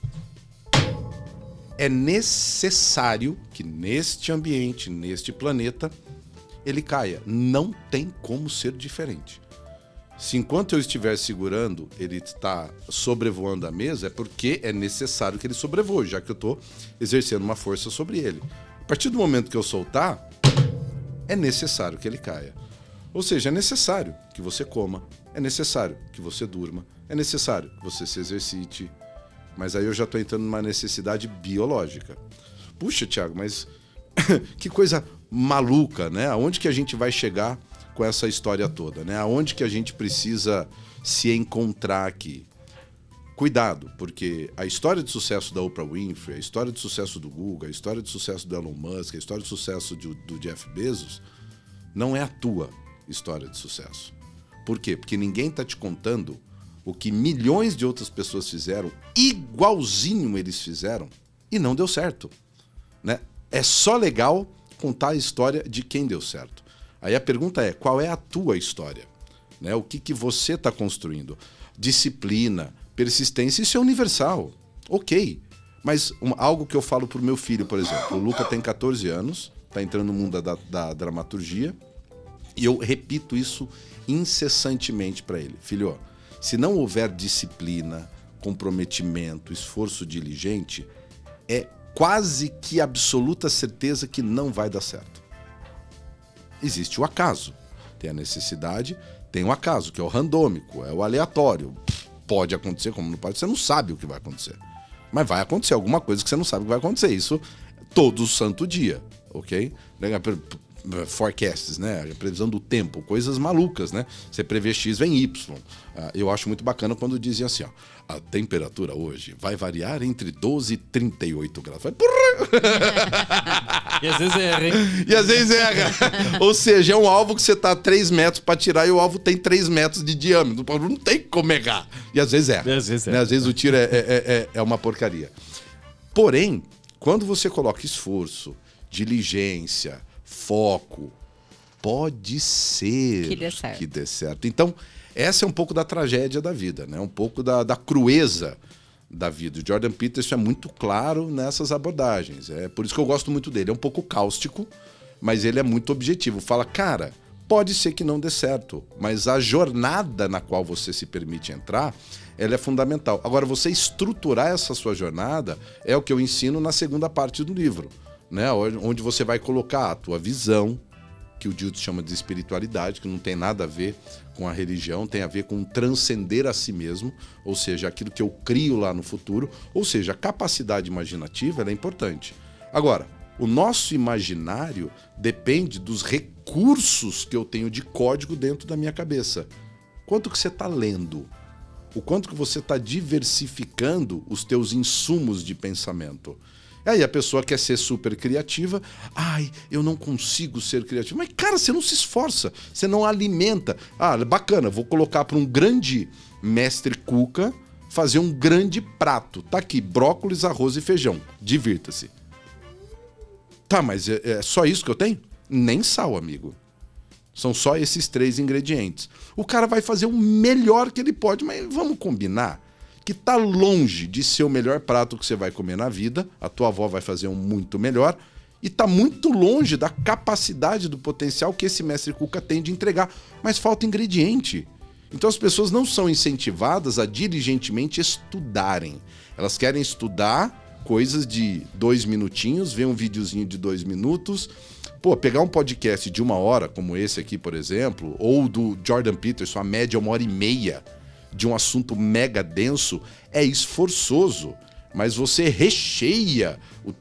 Speaker 3: é necessário que neste ambiente, neste planeta, ele caia. Não tem como ser diferente. Se enquanto eu estiver segurando, ele está sobrevoando a mesa, é porque é necessário que ele sobrevoe, já que eu estou exercendo uma força sobre ele. A partir do momento que eu soltar, é necessário que ele caia. Ou seja, é necessário que você coma, é necessário que você durma, é necessário que você se exercite. Mas aí eu já estou entrando numa necessidade biológica. Puxa, Thiago, mas que coisa maluca, né? Aonde que a gente vai chegar com essa história toda, né? Aonde que a gente precisa se encontrar aqui? Cuidado, porque a história de sucesso da Oprah Winfrey, a história de sucesso do Google, a história de sucesso do Elon Musk, a história de sucesso do Jeff Bezos, não é a tua história de sucesso. Por quê? Porque ninguém está te contando o que milhões de outras pessoas fizeram, igualzinho eles fizeram, e não deu certo, né? É só legal contar a história de quem deu certo. Aí a pergunta é, qual é a tua história? Né? O que você está construindo? Disciplina, persistência, isso é universal. Ok. Mas algo que eu falo pro meu filho, por exemplo, o Luca tem 14 anos, está entrando no mundo da dramaturgia, e eu repito isso incessantemente para ele. Filho, se não houver disciplina, comprometimento, esforço diligente, é quase que absoluta certeza que não vai dar certo. Existe o acaso. Tem a necessidade, tem o acaso, que é o randômico, é o aleatório. Pode acontecer, como não pode, você não sabe o que vai acontecer. Mas vai acontecer alguma coisa que você não sabe o que vai acontecer. Isso todo santo dia, ok? Forecasts, né? A previsão do tempo, coisas malucas, né? Você prevê X, vem Y. Eu acho muito bacana quando dizem assim, ó, a temperatura hoje vai variar entre 12 e 38 graus. Vai, porra!
Speaker 1: E às vezes erra, hein?
Speaker 3: E às vezes erra. Ou seja, é um alvo que você tá a 3 metros para tirar e o alvo tem 3 metros de diâmetro. Não tem como errar. E às vezes erra.
Speaker 1: Às vezes
Speaker 3: né? Às vezes o tiro é uma porcaria. Porém, quando você coloca esforço, diligência, foco, pode ser que dê certo. Então, essa é um pouco da tragédia da vida, né? Um pouco da crueza da vida. O Jordan Peterson é muito claro nessas abordagens. É por isso que eu gosto muito dele. É um pouco cáustico, mas ele é muito objetivo. Fala, cara, pode ser que não dê certo, mas a jornada na qual você se permite entrar, ela é fundamental. Agora, você estruturar essa sua jornada é o que eu ensino na segunda parte do livro, né? Onde você vai colocar a tua visão, que o Judith chama de espiritualidade, que não tem nada a ver com a religião, tem a ver com transcender a si mesmo, ou seja, aquilo que eu crio lá no futuro, ou seja, a capacidade imaginativa ela é importante. Agora, o nosso imaginário depende dos recursos que eu tenho de código dentro da minha cabeça. Quanto que você está lendo? O quanto que você está diversificando os teus insumos de pensamento? Aí a pessoa quer ser super criativa. Ai, eu não consigo ser criativo. Mas, cara, você não se esforça. Você não alimenta. Ah, bacana, vou colocar para um grande mestre Cuca fazer um grande prato. Tá aqui, brócolis, arroz e feijão. Divirta-se. Tá, mas é só isso que eu tenho? Nem sal, amigo. São só esses 3 ingredientes. O cara vai fazer o melhor que ele pode, mas vamos combinar que tá longe de ser o melhor prato que você vai comer na vida, a tua avó vai fazer um muito melhor, e tá muito longe da capacidade, do potencial que esse mestre Cuca tem de entregar, mas falta ingrediente. Então as pessoas não são incentivadas a diligentemente estudarem. Elas querem estudar coisas de 2 minutinhos, ver um videozinho de 2 minutos, pegar um podcast de 1 hora, como esse aqui, por exemplo, ou do Jordan Peterson, a média 1h30, de um assunto mega denso, é esforçoso, mas você recheia o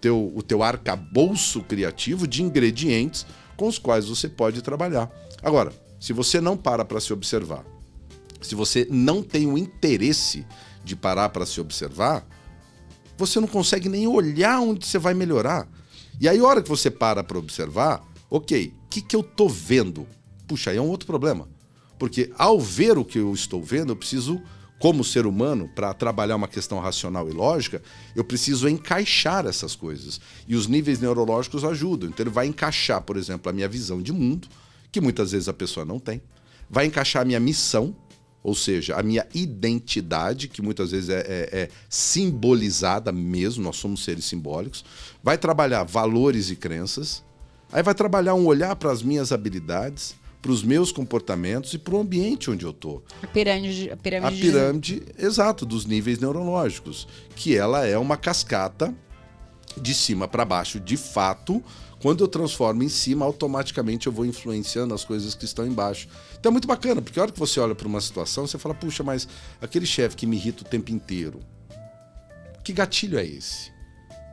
Speaker 3: teu arcabouço criativo de ingredientes com os quais você pode trabalhar. Agora, se você não para se observar, se você não tem o interesse de parar para se observar, você não consegue nem olhar onde você vai melhorar. E aí, a hora que você para observar, ok, o que eu tô vendo? Puxa, aí é um outro problema. Porque ao ver o que eu estou vendo, eu preciso, como ser humano, para trabalhar uma questão racional e lógica, eu preciso encaixar essas coisas. E os níveis neurológicos ajudam. Então ele vai encaixar, por exemplo, a minha visão de mundo, que muitas vezes a pessoa não tem. Vai encaixar a minha missão, ou seja, a minha identidade, que muitas vezes é simbolizada mesmo, nós somos seres simbólicos. Vai trabalhar valores e crenças. Aí vai trabalhar um olhar para as minhas habilidades, para os meus comportamentos e para o ambiente onde eu estou.
Speaker 2: A pirâmide,
Speaker 3: exato, dos níveis neurológicos, que ela é uma cascata de cima para baixo. De fato, quando eu transformo em cima, automaticamente eu vou influenciando as coisas que estão embaixo. Então é muito bacana, porque a hora que você olha para uma situação, você fala, puxa, mas aquele chefe que me irrita o tempo inteiro, que gatilho é esse?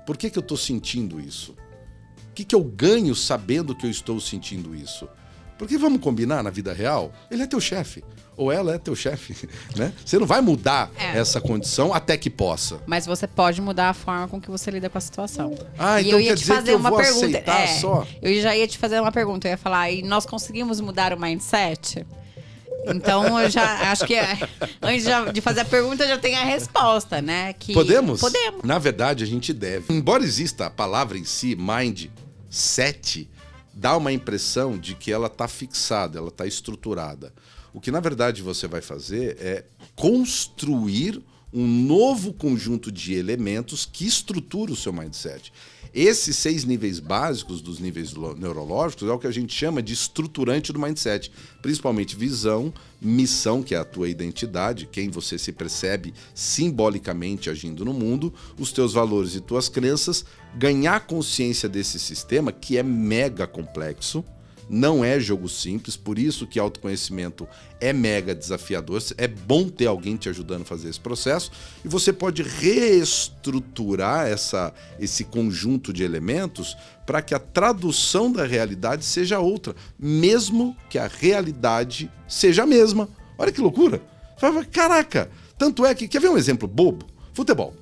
Speaker 3: Por que eu estou sentindo isso? O que eu ganho sabendo que eu estou sentindo isso? Porque vamos combinar, na vida real, ele é teu chefe, ou ela é teu chefe, né? Você não vai mudar essa condição até que possa.
Speaker 2: Mas você pode mudar a forma com que você lida com a situação.
Speaker 3: Ah, então quer dizer que eu vou aceitar só?
Speaker 2: Eu já ia te fazer uma pergunta, eu ia falar, e nós conseguimos mudar o mindset? Então, eu já acho que antes de fazer a pergunta, já tem a resposta, né? Que
Speaker 3: Podemos?
Speaker 2: Podemos.
Speaker 3: Na verdade, a gente deve. Embora exista a palavra em si, mind, 7 dá uma impressão de que ela está fixada, ela está estruturada. O que, na verdade, você vai fazer é construir um novo conjunto de elementos que estrutura o seu mindset. Esses 6 níveis básicos dos níveis neurológicos é o que a gente chama de estruturante do mindset. Principalmente visão, missão, que é a tua identidade, quem você se percebe simbolicamente agindo no mundo, os teus valores e tuas crenças, ganhar consciência desse sistema que é mega complexo. Não é jogo simples, por isso que autoconhecimento é mega desafiador. É bom ter alguém te ajudando a fazer esse processo e você pode reestruturar esse conjunto de elementos para que a tradução da realidade seja outra, mesmo que a realidade seja a mesma. Olha que loucura! Caraca! Tanto é que, quer ver um exemplo bobo? Futebol.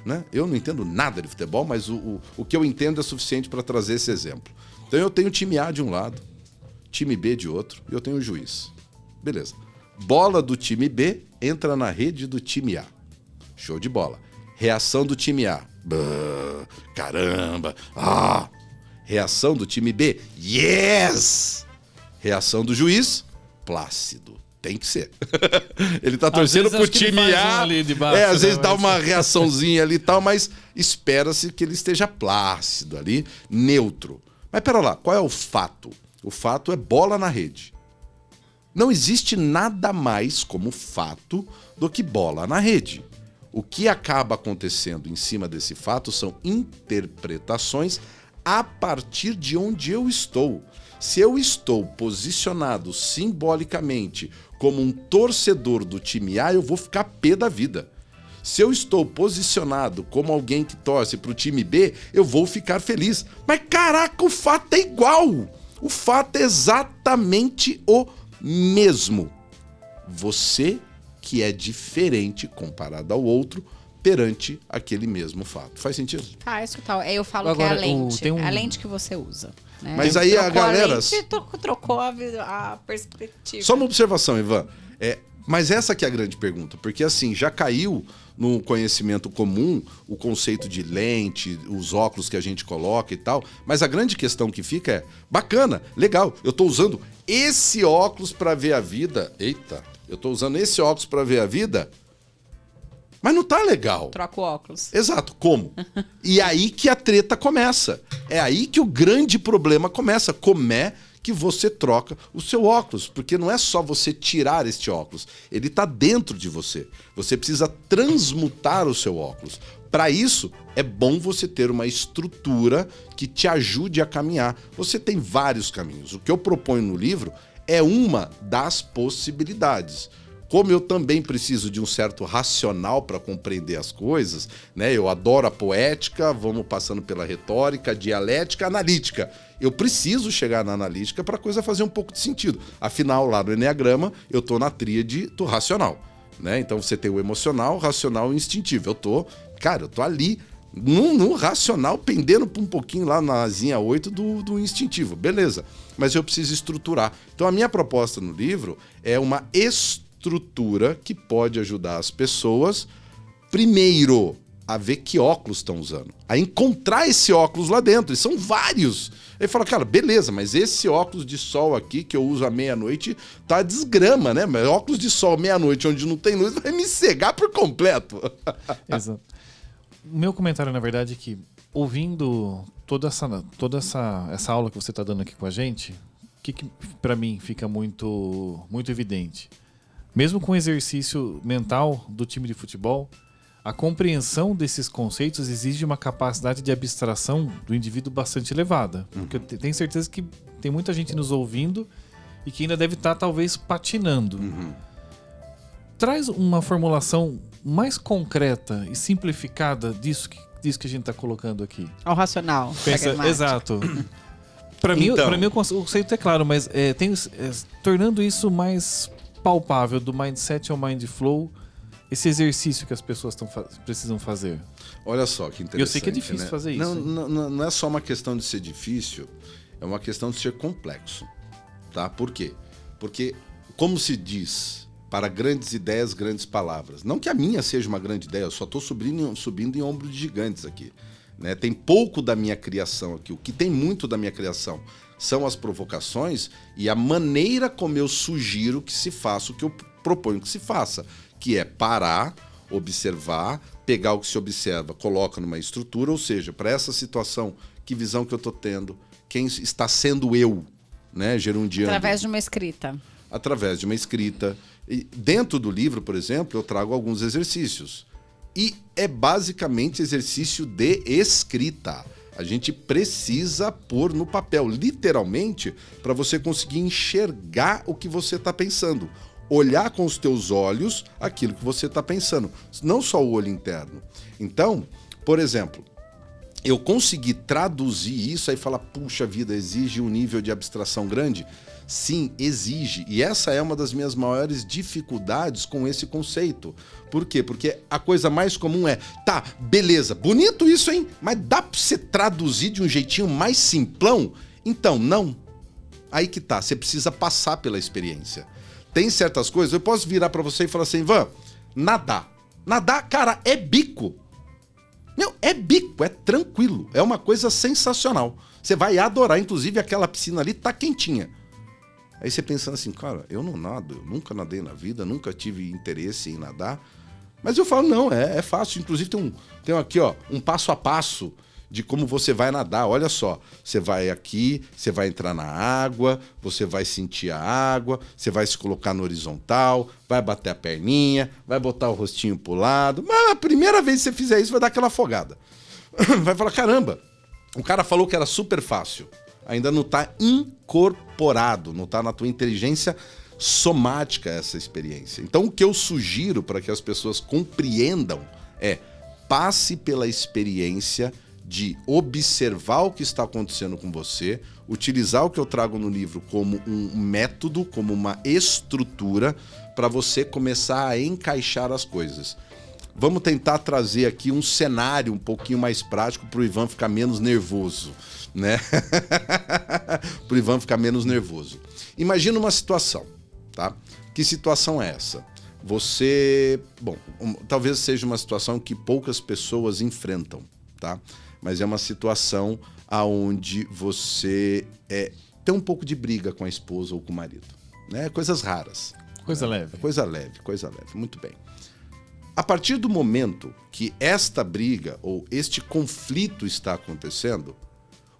Speaker 3: Né? Eu não entendo nada de futebol, mas o que eu entendo é suficiente para trazer esse exemplo. Então eu tenho time A de um lado, time B de outro, e eu tenho o juiz. Beleza. Bola do time B entra na rede do time A. Show de bola. Reação do time A. Caramba! Reação do time B. Yes! Reação do juiz. Plácido. Tem que ser. Ele tá torcendo pro time A. Às vezes dá uma reaçãozinha ali e tal, mas espera-se que ele esteja plácido ali, neutro. Mas pera lá, qual é o fato? O fato é bola na rede. Não existe nada mais como fato do que bola na rede. O que acaba acontecendo em cima desse fato são interpretações a partir de onde eu estou. Se eu estou posicionado simbolicamente como um torcedor do time A, eu vou ficar pé da vida. Se eu estou posicionado como alguém que torce para o time B, eu vou ficar feliz. Mas caraca, o fato é igual. O fato é exatamente o mesmo. Você que é diferente comparado ao outro perante aquele mesmo fato. Faz sentido?
Speaker 2: Faz, total. Eu falo agora, que é a lente. É a lente que você usa. Né?
Speaker 3: Mas aí a galera...
Speaker 2: Trocou a perspectiva.
Speaker 3: Só uma observação, Ivan. Mas essa que é a grande pergunta. Porque assim, já caiu no conhecimento comum o conceito de lente, os óculos que a gente coloca e tal. Mas a grande questão que fica é, bacana, legal, eu tô usando esse óculos para ver a vida. Eita, eu tô usando esse óculos para ver a vida, mas não tá legal.
Speaker 2: Troca o óculos.
Speaker 3: Exato, como? E aí que a treta começa. É aí que o grande problema começa. Como é que você troca o seu óculos? Porque não é só você tirar este óculos, ele está dentro de você. Você precisa transmutar o seu óculos. Para isso, é bom você ter uma estrutura que te ajude a caminhar. Você tem vários caminhos. O que eu proponho no livro é uma das possibilidades. Como eu também preciso de um certo racional para compreender as coisas, né? Eu adoro a poética, vamos passando pela retórica, dialética, analítica. Eu preciso chegar na analítica para a coisa fazer um pouco de sentido. Afinal, lá no Eneagrama, eu estou na tríade do racional, né? Então você tem o emocional, racional e instintivo. Eu tô ali no racional, pendendo um pouquinho lá na asinha 8 do instintivo. Beleza, mas eu preciso estruturar. Então a minha proposta no livro é uma estrutura que pode ajudar as pessoas, primeiro, a ver que óculos estão usando, a encontrar esse óculos lá dentro, e são vários. Aí fala, cara, beleza, mas esse óculos de sol aqui que eu uso à meia-noite tá desgrama, né? Mas óculos de sol meia-noite onde não tem luz vai me cegar por completo.
Speaker 1: Exato. O meu comentário, na verdade, é que ouvindo toda essa aula que você está dando aqui com a gente, o que para mim fica muito, muito evidente? Mesmo com o exercício mental do time de futebol, a compreensão desses conceitos exige uma capacidade de abstração do indivíduo bastante elevada. Porque eu tenho certeza que tem muita gente nos ouvindo e que ainda deve estar, talvez, patinando. Traz uma formulação mais concreta e simplificada disso que a gente está colocando aqui.
Speaker 2: Ao racional.
Speaker 1: Exato. Para mim, o conceito é claro, mas tornando isso mais palpável do mindset ao mind flow, esse exercício que as pessoas precisam fazer.
Speaker 3: Olha só que interessante.
Speaker 1: Eu sei que é difícil, né, fazer isso.
Speaker 3: Não é só uma questão de ser difícil, é uma questão de ser complexo. Tá? Por quê? Porque, como se diz, para grandes ideias, grandes palavras. Não que a minha seja uma grande ideia, eu só estou subindo em ombros de gigantes aqui. né? Tem pouco da minha criação aqui. O que tem muito da minha criação são as provocações e a maneira como eu sugiro que se faça o que eu proponho que se faça, que é parar, observar, pegar o que se observa, coloca numa estrutura, ou seja, para essa situação, que visão que eu estou tendo, quem está sendo eu, né, gerundiano.
Speaker 2: Através de uma escrita.
Speaker 3: Através de uma escrita. E dentro do livro, por exemplo, eu trago alguns exercícios. E é basicamente exercício de escrita. A gente precisa pôr no papel, literalmente, para você conseguir enxergar o que você está pensando. Olhar com os teus olhos aquilo que você está pensando, não só o olho interno. Então, por exemplo, eu consegui traduzir isso aí e falar, puxa vida, exige um nível de abstração grande? Sim, exige. E essa é uma das minhas maiores dificuldades com esse conceito. Por quê? Porque a coisa mais comum é, tá, beleza, bonito isso, hein? Mas dá pra você traduzir de um jeitinho mais simplão? Então, não. Aí que tá, você precisa passar pela experiência. Tem certas coisas, eu posso virar pra você e falar assim, Ivan, nadar. Nadar, cara, é bico. Meu, é bico, é tranquilo, é uma coisa sensacional. Você vai adorar, inclusive aquela piscina ali tá quentinha. Aí você pensando assim, cara, eu não nado, eu nunca nadei na vida, nunca tive interesse em nadar. Mas eu falo, não, é fácil. Inclusive tem aqui, ó, um passo a passo de como você vai nadar. Olha só, você vai aqui, você vai entrar na água, você vai sentir a água, você vai se colocar no horizontal, vai bater a perninha, vai botar o rostinho pro lado. Mas a primeira vez que você fizer isso, vai dar aquela afogada. Vai falar, caramba, o cara falou que era super fácil. Ainda não está incorporado, não está na tua inteligência somática essa experiência. Então o que eu sugiro para que as pessoas compreendam é passe pela experiência de observar o que está acontecendo com você, utilizar o que eu trago no livro como um método, como uma estrutura para você começar a encaixar as coisas. Vamos tentar trazer aqui um cenário um pouquinho mais prático para o Ivan ficar menos nervoso, né? Para o Ivan ficar menos nervoso. Imagina uma situação, tá? Que situação é essa? Você... Bom, talvez seja uma situação que poucas pessoas enfrentam, tá? Mas é uma situação onde você tem um pouco de briga com a esposa ou com o marido, né? Coisas raras.
Speaker 1: Coisa leve.
Speaker 3: Coisa leve, coisa leve. Muito bem. A partir do momento que esta briga ou este conflito está acontecendo,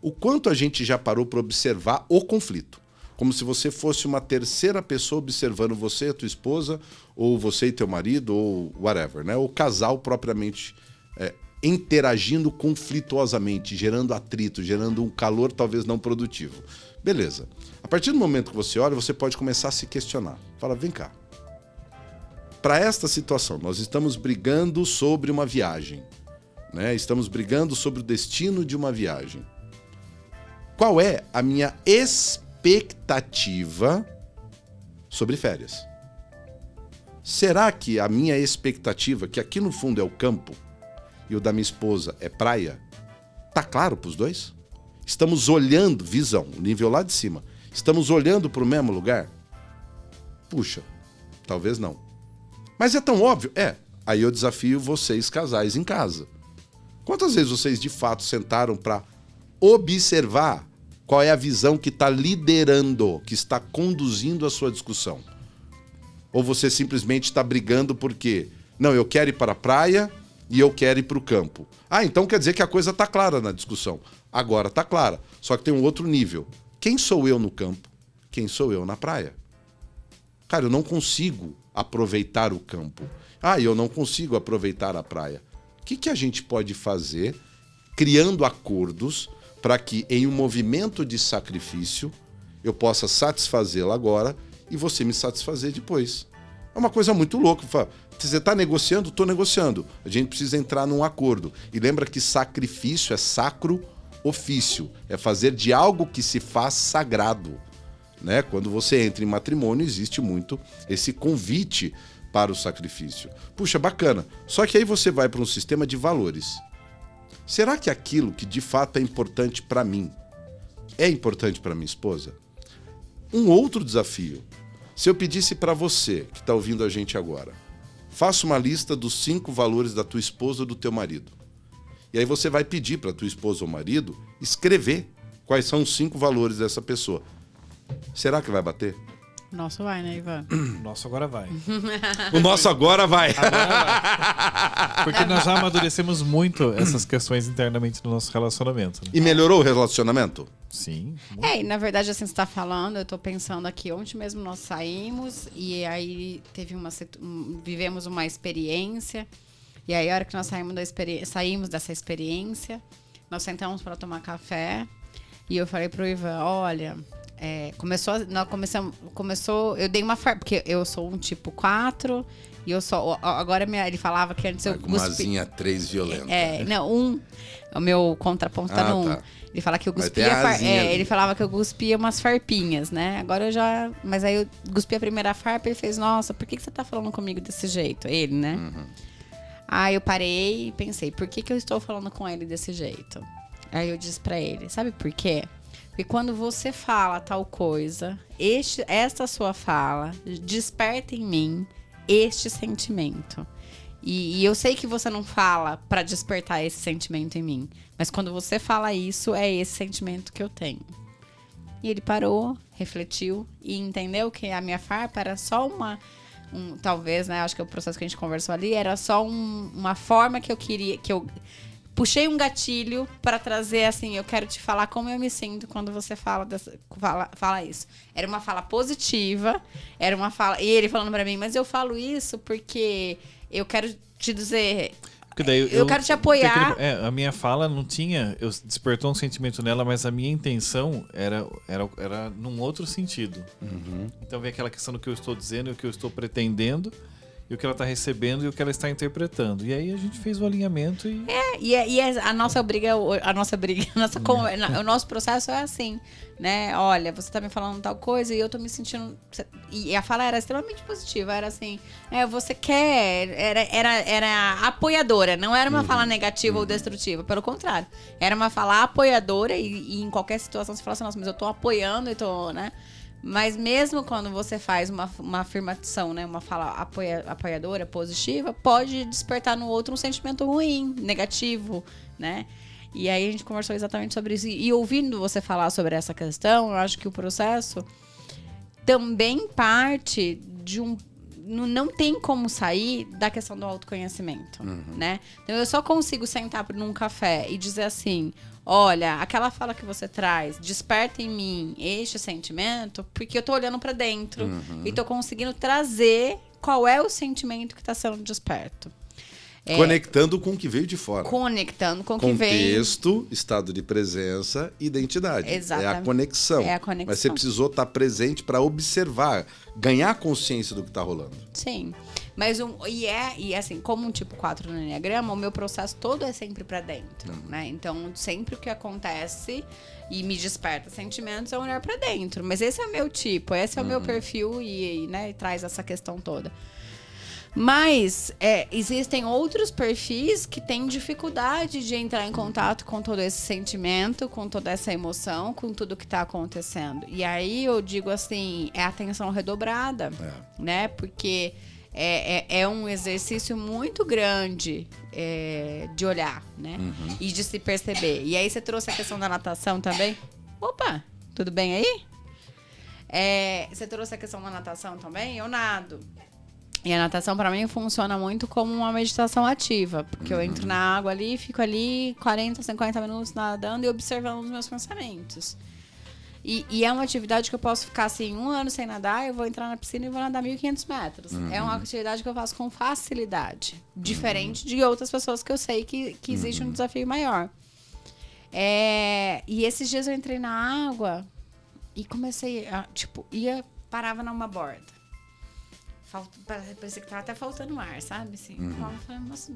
Speaker 3: o quanto a gente já parou para observar o conflito? Como se você fosse uma terceira pessoa observando você e a tua esposa, ou você e teu marido, ou whatever, né? O casal propriamente interagindo conflituosamente, gerando atrito, gerando um calor talvez não produtivo. Beleza. A partir do momento que você olha, você pode começar a se questionar. Fala, vem cá. Para esta situação, nós estamos brigando sobre uma viagem, né? Estamos brigando sobre o destino de uma viagem. Qual é a minha expectativa sobre férias? Será que a minha expectativa, que aqui no fundo é o campo e o da minha esposa é praia, tá claro para os dois? Estamos olhando, visão, nível lá de cima, estamos olhando para o mesmo lugar? Puxa, talvez não. Mas é tão óbvio? Aí eu desafio vocês, casais, em casa. Quantas vezes vocês, de fato, sentaram para observar qual é a visão que está liderando, que está conduzindo a sua discussão? Ou você simplesmente está brigando porque, não, eu quero ir para a praia e eu quero ir para o campo. Então quer dizer que a coisa está clara na discussão. Agora está clara, só que tem um outro nível. Quem sou eu no campo? Quem sou eu na praia? Cara, eu não consigo aproveitar o campo. Eu não consigo aproveitar a praia. O que a gente pode fazer criando acordos para que em um movimento de sacrifício eu possa satisfazê-la agora e você me satisfazer depois? É uma coisa muito louca. Você está negociando? Estou negociando. A gente precisa entrar num acordo. E lembra que sacrifício é sacro ofício. É fazer de algo que se faz sagrado. Né? Quando você entra em matrimônio, existe muito esse convite para o sacrifício. Puxa, bacana. Só que aí você vai para um sistema de valores. Será que aquilo que de fato é importante para mim é importante para minha esposa? Um outro desafio. Se eu pedisse para você, que está ouvindo a gente agora, faça uma lista dos 5 valores da tua esposa ou do teu marido. E aí você vai pedir para tua esposa ou marido escrever quais são os 5 valores dessa pessoa. Será que vai bater?
Speaker 2: Nossa, vai, né, Ivan?
Speaker 1: Nossa, agora vai.
Speaker 3: O nosso agora vai.
Speaker 1: Porque nós já amadurecemos muito essas questões internamente no nosso relacionamento. Né?
Speaker 3: E melhorou o relacionamento?
Speaker 1: Sim.
Speaker 2: E na verdade, assim, você tá falando, eu tô pensando aqui, ontem mesmo nós saímos e aí vivemos uma experiência. E aí, a hora que nós saímos dessa experiência, nós sentamos para tomar café e eu falei pro Ivan, olha... começou, eu dei uma farpa, porque eu sou um tipo 4 e eu sou, agora ele falava que antes eu
Speaker 3: uma asinha 3 violenta.
Speaker 2: O meu contraponto tá no 1.
Speaker 3: Tá.
Speaker 2: Ele fala que eu cuspia, ele falava que eu cuspia umas farpinhas, né? Agora eu já, mas aí eu cuspi a primeira farpa e ele fez, nossa, por que você tá falando comigo desse jeito? Ele, né? Aí eu parei e pensei, por que eu estou falando com ele desse jeito? Aí eu disse pra ele, sabe por quê? Porque quando você fala tal coisa, esta sua fala desperta em mim este sentimento. E eu sei que você não fala para despertar esse sentimento em mim. Mas quando você fala isso, é esse sentimento que eu tenho. E ele parou, refletiu e entendeu que a minha farpa era só talvez, né? Acho que o processo que a gente conversou ali era só uma forma que eu queria... que eu puxei um gatilho para trazer assim, eu quero te falar como eu me sinto quando você fala isso. Era uma fala positiva, era uma fala... E ele falando para mim, mas eu falo isso porque eu quero te dizer...
Speaker 1: Porque daí
Speaker 2: eu quero te apoiar.
Speaker 1: A minha fala não tinha... Despertou um sentimento nela, mas a minha intenção era num outro sentido. Então vem aquela questão do que eu estou dizendo e o que eu estou pretendendo... E o que ela está recebendo e o que ela está interpretando. E aí a gente fez o alinhamento e...
Speaker 2: a nossa briga, o nosso processo é assim, né? Olha, você tá me falando tal coisa e eu tô me sentindo... E a fala era extremamente positiva, era assim, você quer... Era apoiadora, não era uma fala negativa ou destrutiva, pelo contrário. Era uma fala apoiadora e em qualquer situação você fala assim, nossa, mas eu tô apoiando e tô, né? Mas mesmo quando você faz uma afirmação, né, uma fala apoiadora, positiva, pode despertar no outro um sentimento ruim, negativo, né? E aí a gente conversou exatamente sobre isso. E ouvindo você falar sobre essa questão, eu acho que o processo também parte de não tem como sair da questão do autoconhecimento, né? Então eu só consigo sentar num café e dizer assim... Olha, aquela fala que você traz desperta em mim este sentimento porque eu tô olhando pra dentro e tô conseguindo trazer qual é o sentimento que tá sendo desperto.
Speaker 3: Conectando com o que veio de fora.
Speaker 2: Conectando com o que veio.
Speaker 3: Contexto, estado de presença, identidade.
Speaker 2: Exatamente.
Speaker 3: É a conexão. Mas você precisou estar presente para observar, ganhar consciência do que tá rolando.
Speaker 2: Sim. Mas assim, como um tipo 4 no Enneagrama, o meu processo todo é sempre pra dentro, né? Então, sempre o que acontece e me desperta sentimentos é olhar pra dentro. Mas esse é o meu tipo, esse é o meu perfil e traz essa questão toda. Mas existem outros perfis que têm dificuldade de entrar em contato com todo esse sentimento, com toda essa emoção, com tudo que está acontecendo. E aí eu digo assim, é atenção redobrada, né? Porque é um exercício muito grande de olhar, né? E de se perceber. E aí você trouxe a questão da natação também. Opa, tudo bem aí? Você trouxe a questão da natação também? Eu nado. E a natação, pra mim, funciona muito como uma meditação ativa. Porque eu entro na água ali, fico ali 40, 50 minutos nadando e observando os meus pensamentos. E é uma atividade que eu posso ficar, assim, 1 ano sem nadar, eu vou entrar na piscina e vou nadar 1.500 metros. É uma atividade que eu faço com facilidade. Diferente de outras pessoas que eu sei que existe um desafio maior. E esses dias eu entrei na água e comecei a, parava numa borda. Parecia que tava até faltando ar, sabe? Assim, eu falei, nossa,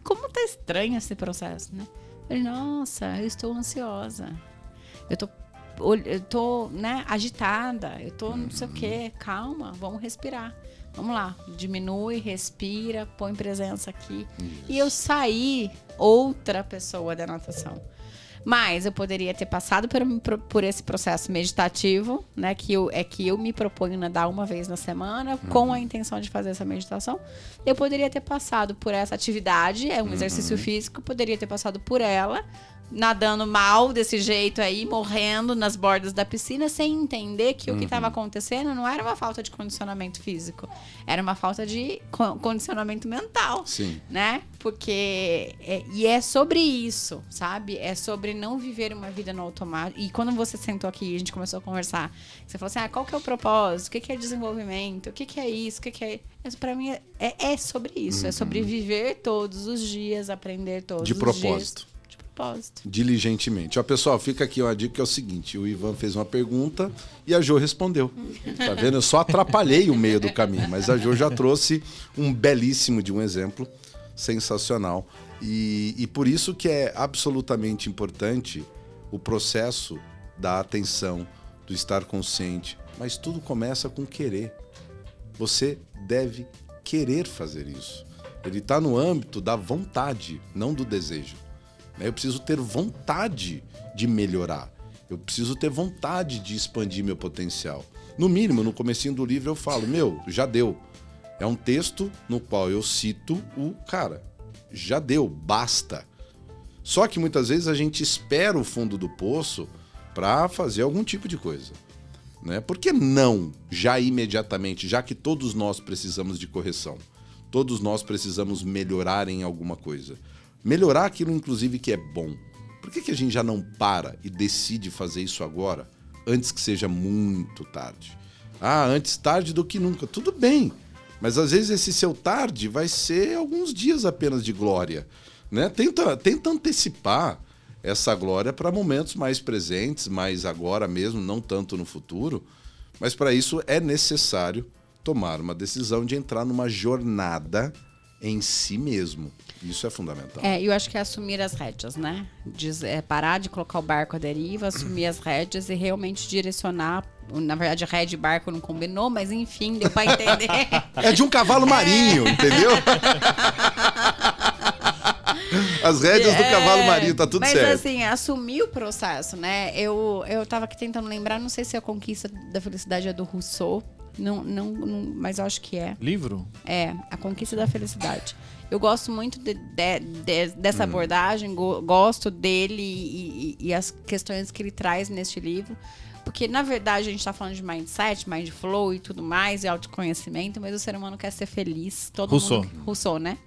Speaker 2: como tá estranho esse processo, né? Eu falei, nossa, eu estou ansiosa. Eu tô, né, agitada. Eu tô não sei o quê. Calma, vamos respirar. Vamos lá. Diminui, respira, põe presença aqui. E eu saí outra pessoa da natação. Mas eu poderia ter passado por esse processo meditativo, né? Que eu me proponho nadar uma vez na semana com a intenção de fazer essa meditação. Eu poderia ter passado por essa atividade, é um exercício físico, poderia ter passado por ela, nadando mal desse jeito aí, morrendo nas bordas da piscina, sem entender que o que estava acontecendo não era uma falta de condicionamento físico, era uma falta de condicionamento mental.
Speaker 3: Sim.
Speaker 2: Né? Porque é sobre isso, sabe? É sobre não viver uma vida no automático. E quando você sentou aqui e a gente começou a conversar, você falou assim, qual que é o propósito? O que é desenvolvimento? O que é isso? O que é... Pra mim é sobre isso, é sobre viver todos os dias, aprender todos
Speaker 3: de
Speaker 2: os
Speaker 3: propósito.
Speaker 2: dias. Propósito.
Speaker 3: Diligentemente. Ó, pessoal, fica aqui uma dica que é o seguinte: o Ivan fez uma pergunta e a Jo respondeu. Tá vendo? Eu só atrapalhei o meio do caminho, mas a Jo já trouxe um belíssimo de um exemplo sensacional. E por isso que é absolutamente importante o processo da atenção, do estar consciente. Mas tudo começa com querer. Você deve querer fazer isso. Ele está no âmbito da vontade, não do desejo. Eu preciso ter vontade de melhorar. Eu preciso ter vontade de expandir meu potencial. No mínimo, no comecinho do livro eu falo, já deu. É um texto no qual eu cito o cara. Já deu, basta. Só que muitas vezes a gente espera o fundo do poço para fazer algum tipo de coisa. Né? Por que não já imediatamente, já que todos nós precisamos de correção? Todos nós precisamos melhorar em alguma coisa. Melhorar aquilo, inclusive, que é bom. Por que a gente já não para e decide fazer isso agora, antes que seja muito tarde? Antes tarde do que nunca. Tudo bem, mas às vezes esse seu tarde vai ser alguns dias apenas de glória. Né? Tenta antecipar essa glória para momentos mais presentes, mais agora mesmo, não tanto no futuro. Mas para isso é necessário tomar uma decisão de entrar numa jornada em si mesmo. Isso é fundamental.
Speaker 2: Eu acho que é assumir as rédeas, né? Parar de colocar o barco à deriva, assumir as rédeas e realmente direcionar. Na verdade, rédea e barco não combinou, mas enfim, deu pra entender.
Speaker 3: É de um cavalo marinho, entendeu? As rédeas do cavalo marinho, tá tudo certo.
Speaker 2: Mas assim, assumir o processo, né? Eu tava aqui tentando lembrar, não sei se a Conquista da Felicidade é do Rousseau, não, mas eu acho que é.
Speaker 1: Livro?
Speaker 2: É, A Conquista da Felicidade. Eu gosto muito dessa abordagem, gosto dele e as questões que ele traz neste livro. Porque, na verdade, a gente está falando de mindset, mind flow e tudo mais, e autoconhecimento, mas o ser humano quer ser feliz. Rousseau, né?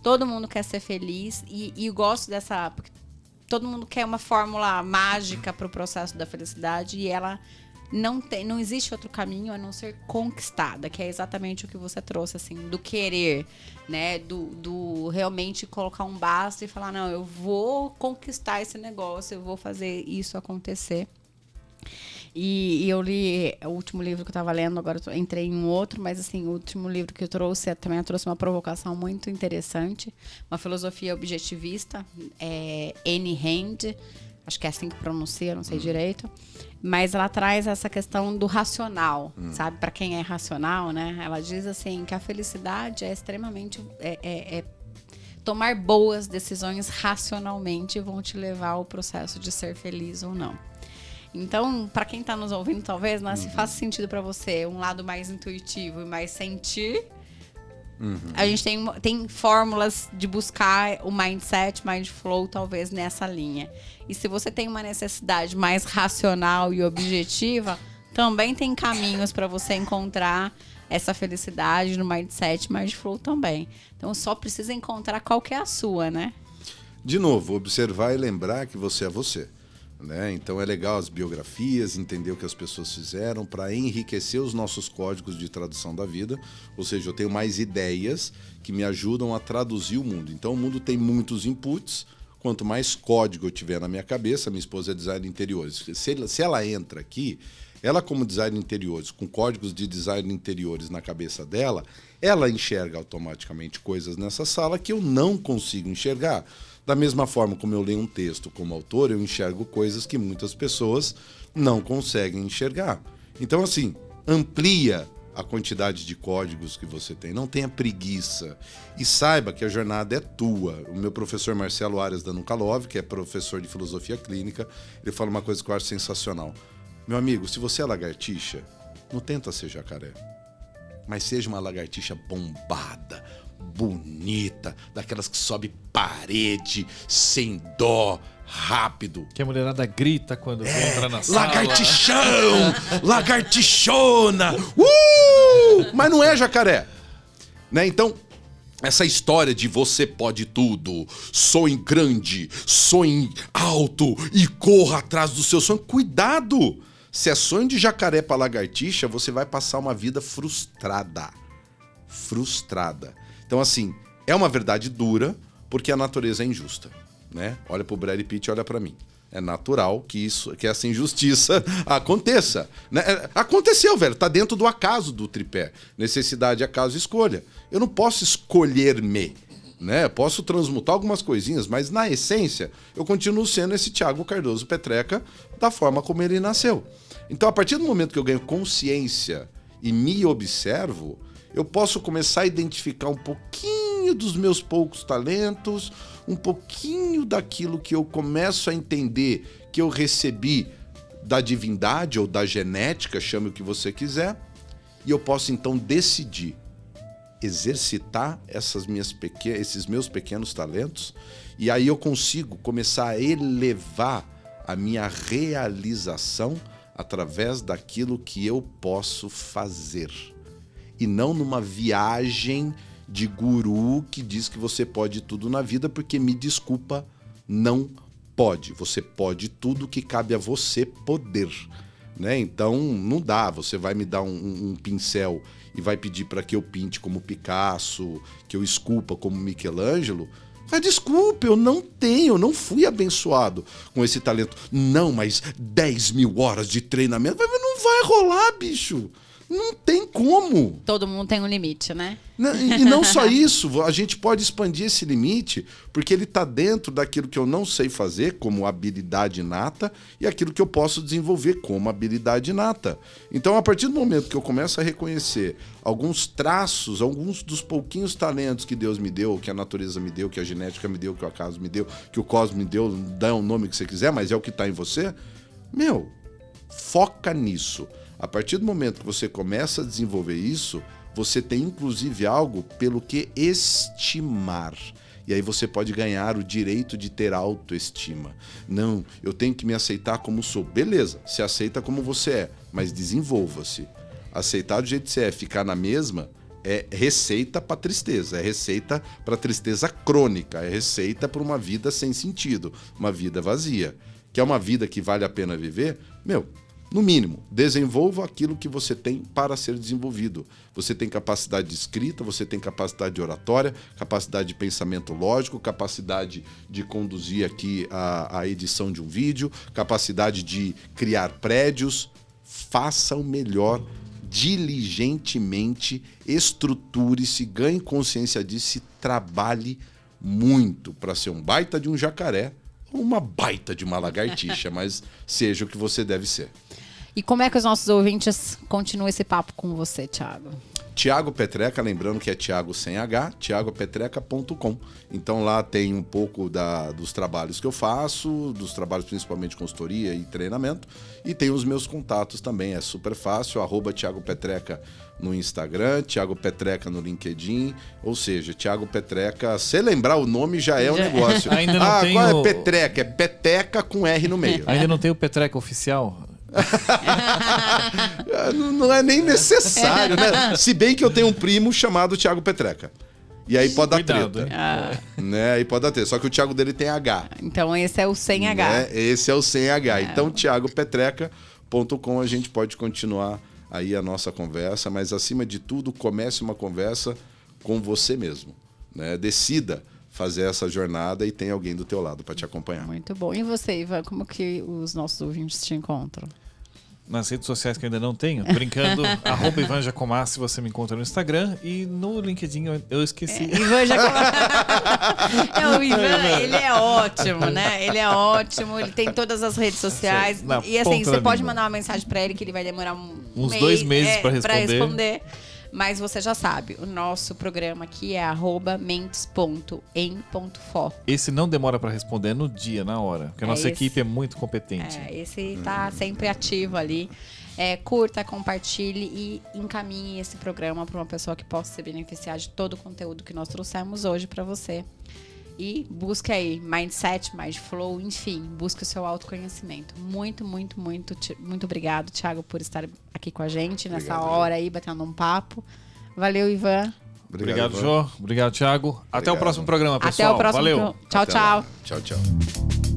Speaker 2: Todo mundo quer ser feliz e eu gosto dessa... Porque todo mundo quer uma fórmula mágica para o processo da felicidade e ela... Não existe outro caminho a não ser conquistada, que é exatamente o que você trouxe, assim, do querer, né? Do realmente colocar um basta e falar, não, eu vou conquistar esse negócio, eu vou fazer isso acontecer. E eu li o último livro que eu estava lendo, agora eu entrei em um outro, mas assim, o último livro que eu trouxe também trouxe uma provocação muito interessante, uma filosofia objetivista, Ayn Rand, acho que é assim que pronuncia, não sei direito, mas ela traz essa questão do racional, sabe? Para quem é racional, né? Ela diz assim que a felicidade é extremamente... tomar boas decisões racionalmente vão te levar ao processo de ser feliz ou não. Então, para quem está nos ouvindo, talvez, né, se faça sentido para você um lado mais intuitivo e mais sentir... A gente tem fórmulas de buscar o mindset, mind flow, talvez nessa linha. E se você tem uma necessidade mais racional e objetiva, também tem caminhos para você encontrar essa felicidade no mindset, mind flow também. Então só precisa encontrar qual que é a sua, né?
Speaker 3: De novo, observar e lembrar que você é você. Né? Então é legal as biografias, entender o que as pessoas fizeram para enriquecer os nossos códigos de tradução da vida, ou seja, eu tenho mais ideias que me ajudam a traduzir o mundo. Então o mundo tem muitos inputs, quanto mais código eu tiver na minha cabeça, minha esposa é designer de interiores, se ela entra aqui, ela como designer de interiores, com códigos de design de interiores na cabeça dela, ela enxerga automaticamente coisas nessa sala que eu não consigo enxergar. Da mesma forma como eu leio um texto como autor, eu enxergo coisas que muitas pessoas não conseguem enxergar. Então, assim, amplia a quantidade de códigos que você tem. Não tenha preguiça. E saiba que a jornada é tua. O meu professor Marcelo Arias Danukalov, que é professor de filosofia clínica, ele fala uma coisa que eu acho sensacional. Meu amigo, se você é lagartixa, não tenta ser jacaré. Mas seja uma lagartixa bombada, bonita, daquelas que sobe parede, sem dó, rápido.
Speaker 1: Que a mulherada grita quando entra na sala.
Speaker 3: Lagartixão! Lagartixona! Mas não é jacaré. Né? Então, essa história de você pode tudo, sonhe grande, sonhe alto e corra atrás do seu sonho. Cuidado! Se é sonho de jacaré para lagartixa, você vai passar uma vida frustrada. Frustrada. Então, assim, é uma verdade dura, porque a natureza é injusta. Né? Olha pro Brad Pitt, olha para mim. É natural que essa injustiça aconteça. Né? Aconteceu, velho. Tá dentro do acaso do tripé. Necessidade, acaso, escolha. Eu não posso escolher-me. Né? Posso transmutar algumas coisinhas, mas na essência eu continuo sendo esse Thiago Cardoso Petreca da forma como ele nasceu. Então, a partir do momento que eu ganho consciência e me observo, eu posso começar a identificar um pouquinho dos meus poucos talentos, um pouquinho daquilo que eu começo a entender que eu recebi da divindade ou da genética, chame o que você quiser, e eu posso então decidir exercitar esses meus pequenos talentos, e aí eu consigo começar a elevar a minha realização através daquilo que eu posso fazer. E não numa viagem de guru que diz que você pode tudo na vida, porque, me desculpa, não pode. Você pode tudo que cabe a você poder. Né? Então, não dá. Você vai me dar um pincel e vai pedir para que eu pinte como Picasso, que eu esculpa como Michelangelo. Mas desculpe, eu não fui abençoado com esse talento. Não, mas 10.000 horas de treinamento, mas não vai rolar, bicho. Não tem como.
Speaker 2: Todo mundo tem um limite, né?
Speaker 3: E não só isso, a gente pode expandir esse limite, porque ele está dentro daquilo que eu não sei fazer como habilidade inata e aquilo que eu posso desenvolver como habilidade inata. Então, a partir do momento que eu começo a reconhecer alguns traços, alguns dos pouquinhos talentos que Deus me deu, que a natureza me deu, que a genética me deu, que o acaso me deu, que o cosmos me deu, dá o nome que você quiser, mas é o que está em você, foca nisso. A partir do momento que você começa a desenvolver isso, você tem inclusive algo pelo que estimar. E aí você pode ganhar o direito de ter autoestima. Não, eu tenho que me aceitar como sou. Beleza, se aceita como você é, mas desenvolva-se. Aceitar do jeito que você é, ficar na mesma, é receita para tristeza, é receita para tristeza crônica, é receita para uma vida sem sentido, uma vida vazia. Que é uma vida que vale a pena viver? No mínimo, desenvolva aquilo que você tem para ser desenvolvido. Você tem capacidade de escrita, você tem capacidade de oratória, capacidade de pensamento lógico, capacidade de conduzir aqui a edição de um vídeo, capacidade de criar prédios. Faça o melhor diligentemente, estruture-se, ganhe consciência disso e trabalhe muito para ser um baita de um jacaré ou uma baita de uma lagartixa, mas seja o que você deve ser.
Speaker 2: E como é que os nossos ouvintes continuam esse papo com você, Thiago?
Speaker 3: Thiago Petreca, lembrando que é Thiago sem H, thiagopetreca.com. Então lá tem um pouco dos trabalhos que eu faço, dos trabalhos principalmente de consultoria e treinamento, e tem os meus contatos também, é super fácil, @Thiago Petreca no Instagram, Thiago Petreca no LinkedIn, ou seja, Thiago Petreca, se lembrar o nome já é um negócio.
Speaker 1: Ainda não tem
Speaker 3: qual é Petreca? É peteca com R no meio.
Speaker 1: Ainda não tem o Petreca oficial?
Speaker 3: Não é nem necessário, né? Se bem que eu tenho um primo chamado Thiago Petreca. E aí pode dar treta. Né? Aí pode dar treta. Só que o Thiago dele tem H.
Speaker 2: Então esse é o sem H.
Speaker 3: Né? Esse é o sem H. Então, thiagopetreca.com, a gente pode continuar aí a nossa conversa, mas acima de tudo, comece uma conversa com você mesmo. Né? Decida fazer essa jornada e tem alguém do teu lado para te acompanhar.
Speaker 2: Muito bom. E você, Ivan, como que os nossos ouvintes te encontram?
Speaker 1: nas redes sociais que eu ainda não tenho, brincando, @Ivan Giacomassi, você me encontra no Instagram e no LinkedIn eu esqueci.
Speaker 2: Ivan o Ivan, ele é ótimo, né? Ele é ótimo, ele tem todas as redes sociais.
Speaker 1: Na
Speaker 2: E assim,
Speaker 1: ponta
Speaker 2: você
Speaker 1: da
Speaker 2: pode
Speaker 1: língua.
Speaker 2: mandar uma mensagem pra ele que ele vai demorar
Speaker 1: Uns 2 meses pra responder.
Speaker 2: Mas você já sabe, o nosso programa aqui é @mentes.em.foco.
Speaker 1: Esse não demora pra responder no dia, na hora, porque a nossa
Speaker 2: esse.
Speaker 1: equipe é muito competente.
Speaker 2: Esse tá sempre ativo ali. Curta, compartilhe e encaminhe esse programa para uma pessoa que possa se beneficiar de todo o conteúdo que nós trouxemos hoje para você. E busque aí Mindset, Mindflow, enfim, busque o seu autoconhecimento. Muito obrigado, Thiago, por estar aqui com a gente nessa hora aí, batendo um papo. Valeu, Ivan.
Speaker 1: Obrigado,
Speaker 3: Ivan.
Speaker 1: Jô. Obrigado, Thiago. Até o próximo programa, pessoal.
Speaker 2: Até o próximo.
Speaker 1: Valeu.
Speaker 2: Tchau,
Speaker 3: Até
Speaker 2: tchau.
Speaker 3: lá. Tchau, tchau.